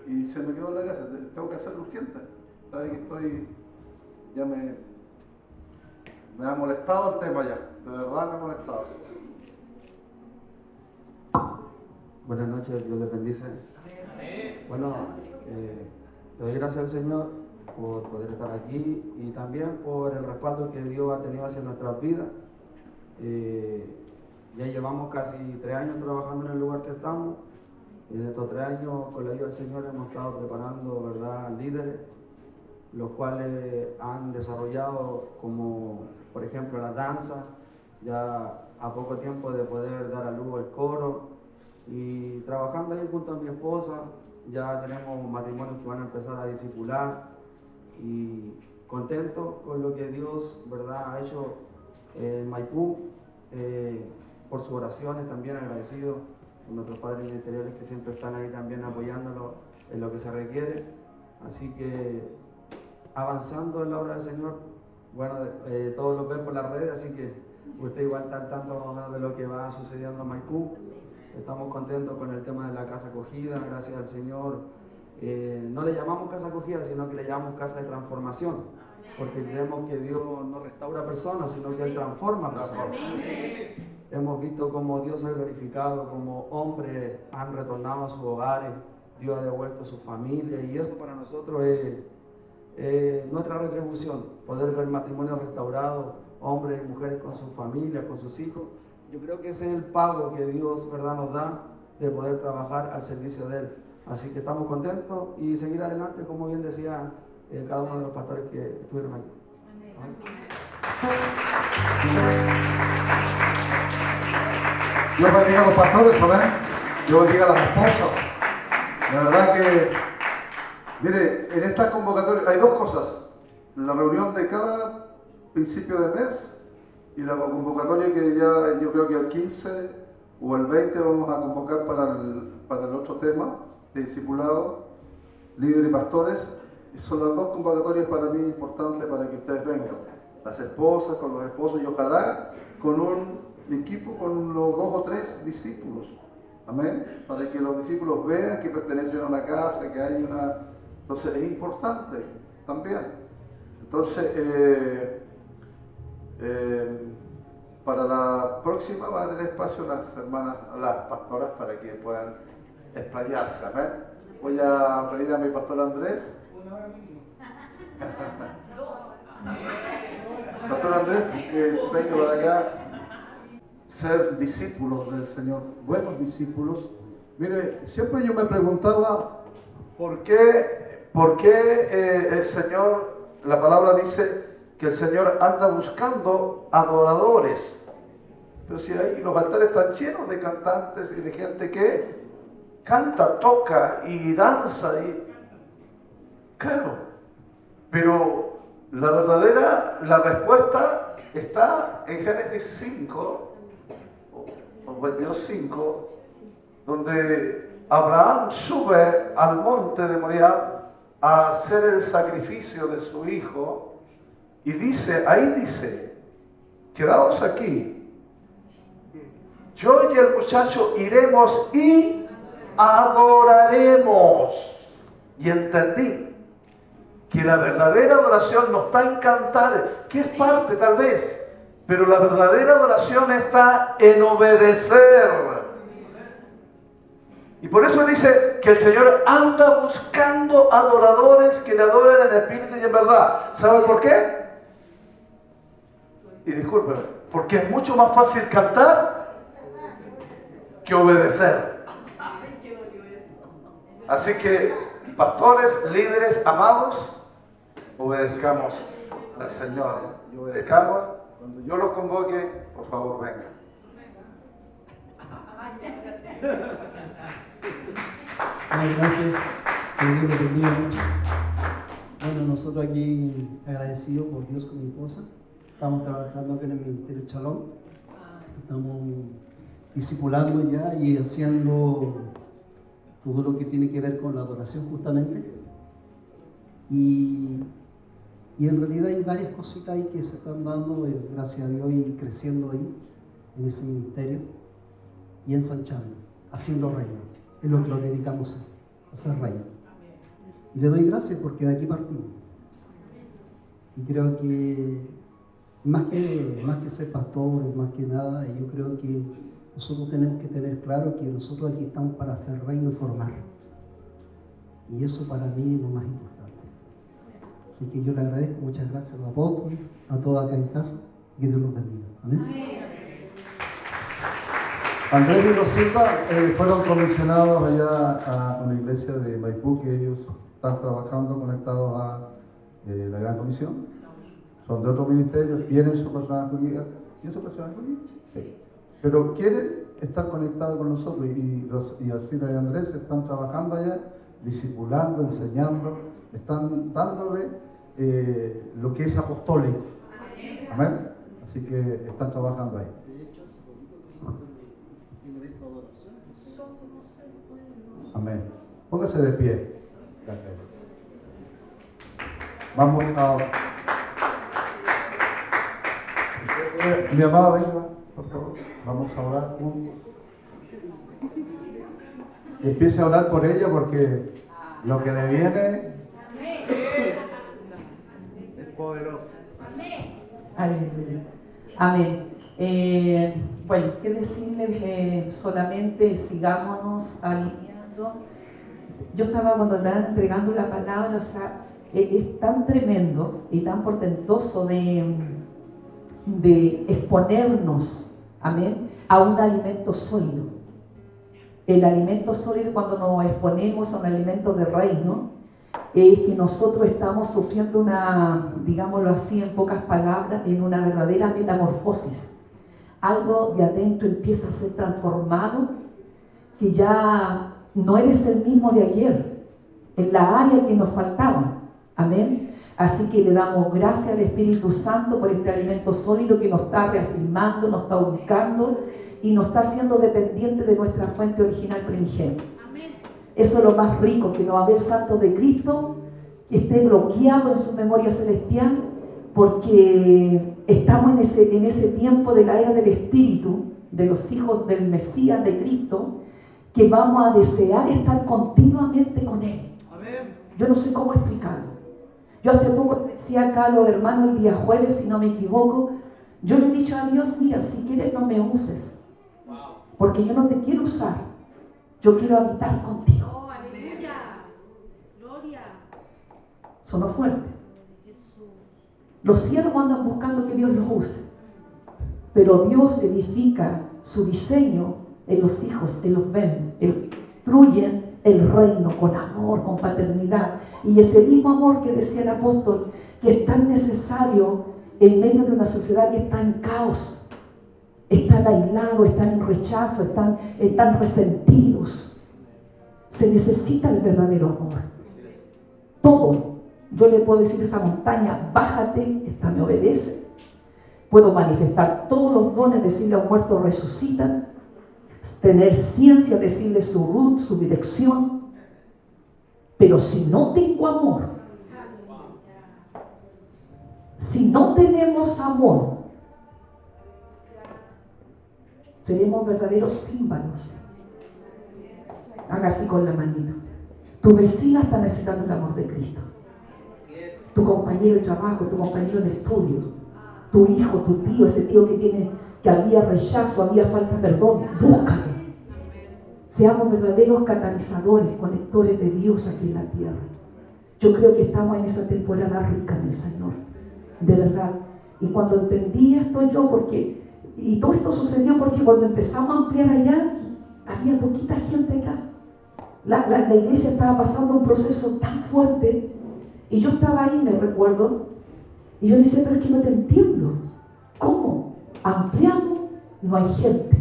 S4: Y se me quedó en la casa, tengo que hacerlo urgente. ¿Sabes que ya me ha molestado el tema ya, de verdad me ha molestado.
S5: Buenas noches, Dios les bendice. Bueno, le doy gracias al Señor por poder estar aquí y también por el respaldo que Dios ha tenido hacia nuestras vidas. Ya llevamos casi 3 años trabajando en el lugar que estamos y en estos 3 años, con la ayuda del Señor, hemos estado preparando, ¿verdad?, líderes, los cuales han desarrollado, como por ejemplo la danza, ya a poco tiempo de poder dar a luz el coro, y trabajando ahí junto a mi esposa, ya tenemos matrimonios que van a empezar a discipular, y contentos con lo que Dios, ¿verdad?, ha hecho en Maipú, por sus oraciones, también agradecido con nuestros padres ministeriales que siempre están ahí también apoyándolo en lo que se requiere. Así que avanzando en la obra del Señor, bueno, todos lo ven por las redes, así que usted igual está al tanto más o menos de lo que va sucediendo en Maipú. Estamos contentos con el tema de la casa acogida, gracias al Señor. No le llamamos casa acogida, sino que le llamamos casa de transformación, porque creemos que Dios no restaura personas, sino que Él transforma personas. Hemos visto cómo Dios ha glorificado, cómo hombres han retornado a sus hogares, Dios ha devuelto a sus familias, y eso para nosotros es nuestra retribución, poder ver matrimonios restaurados, hombres y mujeres con sus familias, con sus hijos. Yo creo que ese es el pago que Dios, ¿verdad?, nos da de poder trabajar al servicio de Él. Así que estamos contentos y seguir adelante, como bien decía cada uno de los pastores que estuvieron aquí.
S4: Dios bendiga a los pastores, amén. Dios bendiga a las esposas. La verdad que, mire, en esta convocatoria hay 2 cosas. La reunión de cada principio de mes y la convocatoria que ya yo creo que el 15 o el 20 vamos a convocar para el otro tema de discipulado, líderes y pastores. Son las 2 convocatorias para mí importantes para que ustedes vengan. Las esposas con los esposos y ojalá con un equipo con los 2 o 3 discípulos. Amén. Para que los discípulos vean que pertenecen a una casa, que hay una... Entonces es importante también. Entonces, para la próxima van a tener espacio las hermanas, las pastoras, para que puedan explayarse. Amén.
S1: Voy a pedir a mi pastor Andrés. Pastor Andrés, venga para acá. Ser discípulos del Señor, buenos discípulos. Mire, siempre yo me preguntaba por qué el Señor, la palabra dice que el Señor anda buscando adoradores. Pero si ahí los altares están llenos de cantantes y de gente que canta, toca y danza, y claro, pero la respuesta está en Génesis 5 o 22:5, donde Abraham sube al monte de Moriah a hacer el sacrificio de su hijo y ahí dice, quedaos aquí, yo y el muchacho iremos y adoraremos. Y entendí que la verdadera adoración no está en cantar, que es parte tal vez, pero la verdadera adoración está en obedecer. Y por eso dice que el Señor anda buscando adoradores que le adoren en espíritu y en verdad. ¿Sabe por qué? Y discúlpeme, porque es mucho más fácil cantar que obedecer. Así que, pastores, líderes, amados, obedezcamos al Señor. Y obedezcamos. Cuando yo los convoque, por favor, vengan.
S6: Gracias, que Dios les bendiga mucho. Bueno, nosotros aquí agradecidos por Dios con mi esposa. Estamos trabajando aquí en el Ministerio Shalom. Estamos discipulando ya y haciendo todo lo que tiene que ver con la adoración justamente. Y en realidad hay varias cositas ahí que se están dando, gracias a Dios, y creciendo ahí, en ese ministerio, y ensanchando, haciendo reino. Es lo que nos dedicamos a hacer reino. Y le doy gracias porque de aquí partimos. Y creo que más que ser pastor, más que nada, yo creo que nosotros tenemos que tener claro que nosotros aquí estamos para hacer reino y formar. Y eso para mí es lo más importante. Así que yo le agradezco, muchas gracias a los apóstoles, a todos acá en casa, y que Dios los bendiga. Amén.
S4: Andrés y Rosita fueron comisionados allá a una iglesia de Maipú, que ellos están trabajando conectados a la Gran Comisión. Son de otro ministerio, tienen su personal jurídica. ¿Tienen su personal jurídica? Sí. Pero quieren estar conectados con nosotros, y Rosita y Andrés están trabajando allá, discipulando, enseñando, están dándole lo que es apostólico. Amén. Así que están trabajando ahí. Amén. Póngase de pie. Gracias. Vamos a... Mi amada, venga, por favor. Vamos a orar juntos. Y empiece a orar por ella, porque lo que le viene es poderoso.
S7: Aleluya. Amén. Bueno, qué decirles, solamente sigámonos alineando. Yo estaba cuando estaba entregando la palabra, o sea, es tan tremendo y tan portentoso de exponernos, amén, a un alimento sólido. El alimento sólido, cuando nos exponemos a un alimento de reino, es que nosotros estamos sufriendo una, digámoslo así en pocas palabras, en una verdadera metamorfosis. Algo de adentro empieza a ser transformado, que ya no eres el mismo de ayer, en la área que nos faltaba. Amén. Así que le damos gracias al Espíritu Santo por este alimento sólido que nos está reafirmando, nos está ubicando y nos está haciendo dependientes de nuestra fuente original primigenia. Eso es lo más rico, que no va a haber santo de Cristo que esté bloqueado en su memoria celestial, porque estamos en ese tiempo de la era del Espíritu, de los hijos del Mesías de Cristo, que vamos a desear estar continuamente con Él. Yo no sé cómo explicarlo. Yo hace poco decía acá a los hermanos el día jueves, si no me equivoco, yo le he dicho a Dios, mira, si quieres no me uses, porque yo no te quiero usar, yo quiero habitar contigo. Sonó fuerte. Los siervos andan buscando que Dios los use, pero Dios edifica su diseño en los hijos, en los ven, construyen el reino con amor, con paternidad, y ese mismo amor que decía el apóstol, que es tan necesario en medio de una sociedad que está en caos, están aislados, están en rechazo, están resentidos. Se necesita el verdadero amor. Todo. Yo le puedo decir a esa montaña, bájate, esta me obedece. Puedo manifestar todos los dones, decirle a un muerto, resucita. Tener ciencia, decirle su ruta, su dirección. Pero si no tengo amor, si no tenemos amor, seremos verdaderos címbalos. Haga así con la manito. Tu vecina está necesitando el amor de Cristo. Tu compañero de trabajo, tu compañero de estudio, tu hijo, tu tío, ese tío que había rechazo, había falta de perdón, búscalo. Seamos verdaderos catalizadores, conectores de Dios aquí en la tierra. Yo creo que estamos en esa temporada rica en el Señor, de verdad. Y cuando entendí esto y todo esto sucedió porque cuando empezamos a ampliar allá, había poquita gente acá. La iglesia estaba pasando un proceso tan fuerte, y yo estaba ahí, me recuerdo, y yo le decía, pero es que no te entiendo. ¿Cómo? Ampliamos, no hay gente,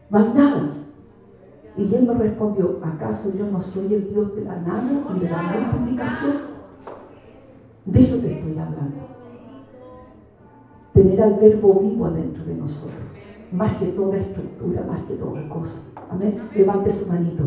S7: no hay nada. Y él me respondió, ¿acaso yo no soy el Dios de la nada y de la multiplicación? De eso te estoy hablando. Tener al verbo vivo adentro de nosotros, más que toda estructura, más que toda cosa. Amén. Levante su manito.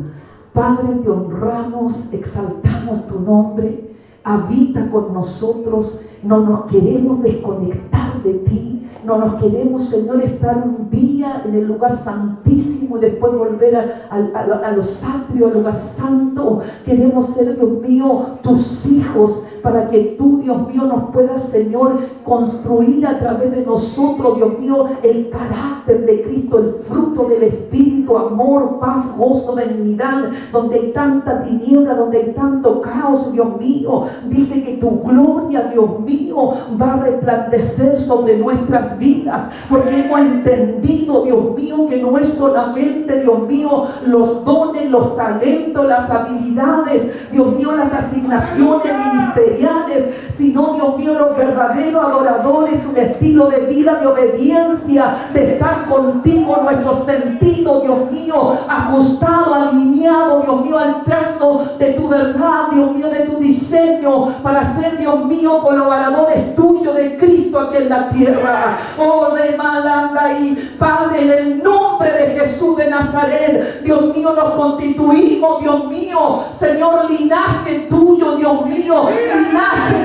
S7: Padre, te honramos, exaltamos tu nombre. Habita con nosotros, no nos queremos desconectar de ti, no nos queremos, Señor, estar un día en el lugar santísimo y después volver a los atrios, al lugar santo. Queremos ser, Dios mío, tus hijos, para que tú, Dios mío, nos puedas, Señor, construir a través de nosotros, Dios mío, el carácter de Cristo, el fruto del Espíritu, amor, paz, gozo, benignidad, donde hay tanta tiniebla, donde hay tanto caos, Dios mío. Dice que tu gloria, Dios mío, va a resplandecer sobre nuestras vidas, porque hemos entendido, Dios mío, que no es solamente, Dios mío, los dones, los talentos, las habilidades, Dios mío, las asignaciones ministeriales, sino, Dios mío, los verdaderos adoradores, un estilo de vida de obediencia, de estar contigo, nuestro sentido, Dios mío, ajustado, alineado, Dios mío, al trazo de tu verdad, Dios mío, de tu diseño, para ser, Dios mío, colaboradores tuyos de Cristo aquí en la tierra. Oh, de malanda y Padre, en el nombre de Jesús de Nazaret, Dios mío, nos constituimos, Dios mío, Señor, linaje tuyo, Dios mío,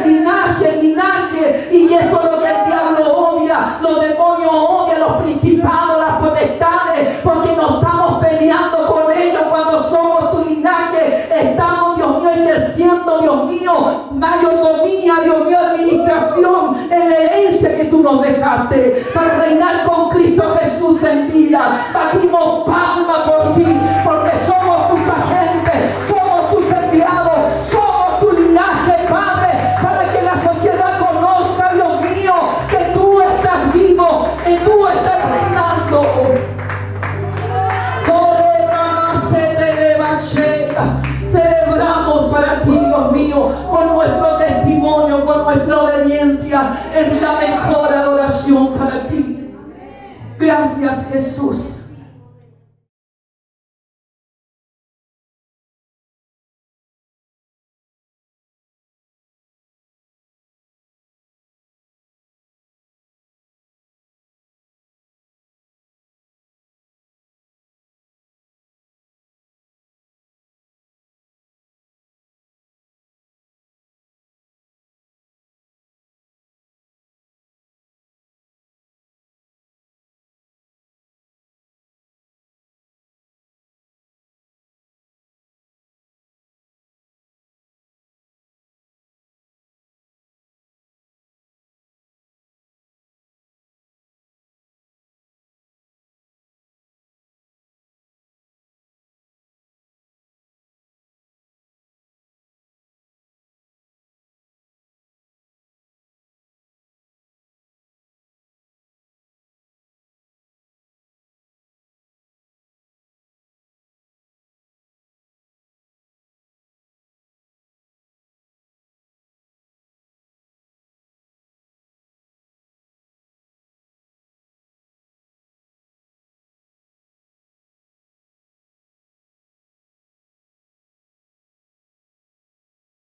S7: linaje, y esto es lo que el diablo odia, los demonios odian, los principados, las potestades, porque no estamos peleando con ellos cuando somos tu linaje. Estamos, Dios mío, ejerciendo, Dios mío, mayordomía, Dios mío, administración en la herencia que tú nos dejaste para reinar con Cristo Jesús en vida. Batimos palma por ti, porque somos tus agentes, somos tus enviados, somos tu linaje, Padre, para que la sociedad conozca, Dios mío, que tú estás vivo, que tú estás reinando. Celebramos para ti, Dios mío, con nuestro testimonio, con nuestra obediencia. Es la mejor adoración para ti. Gracias, Jesús.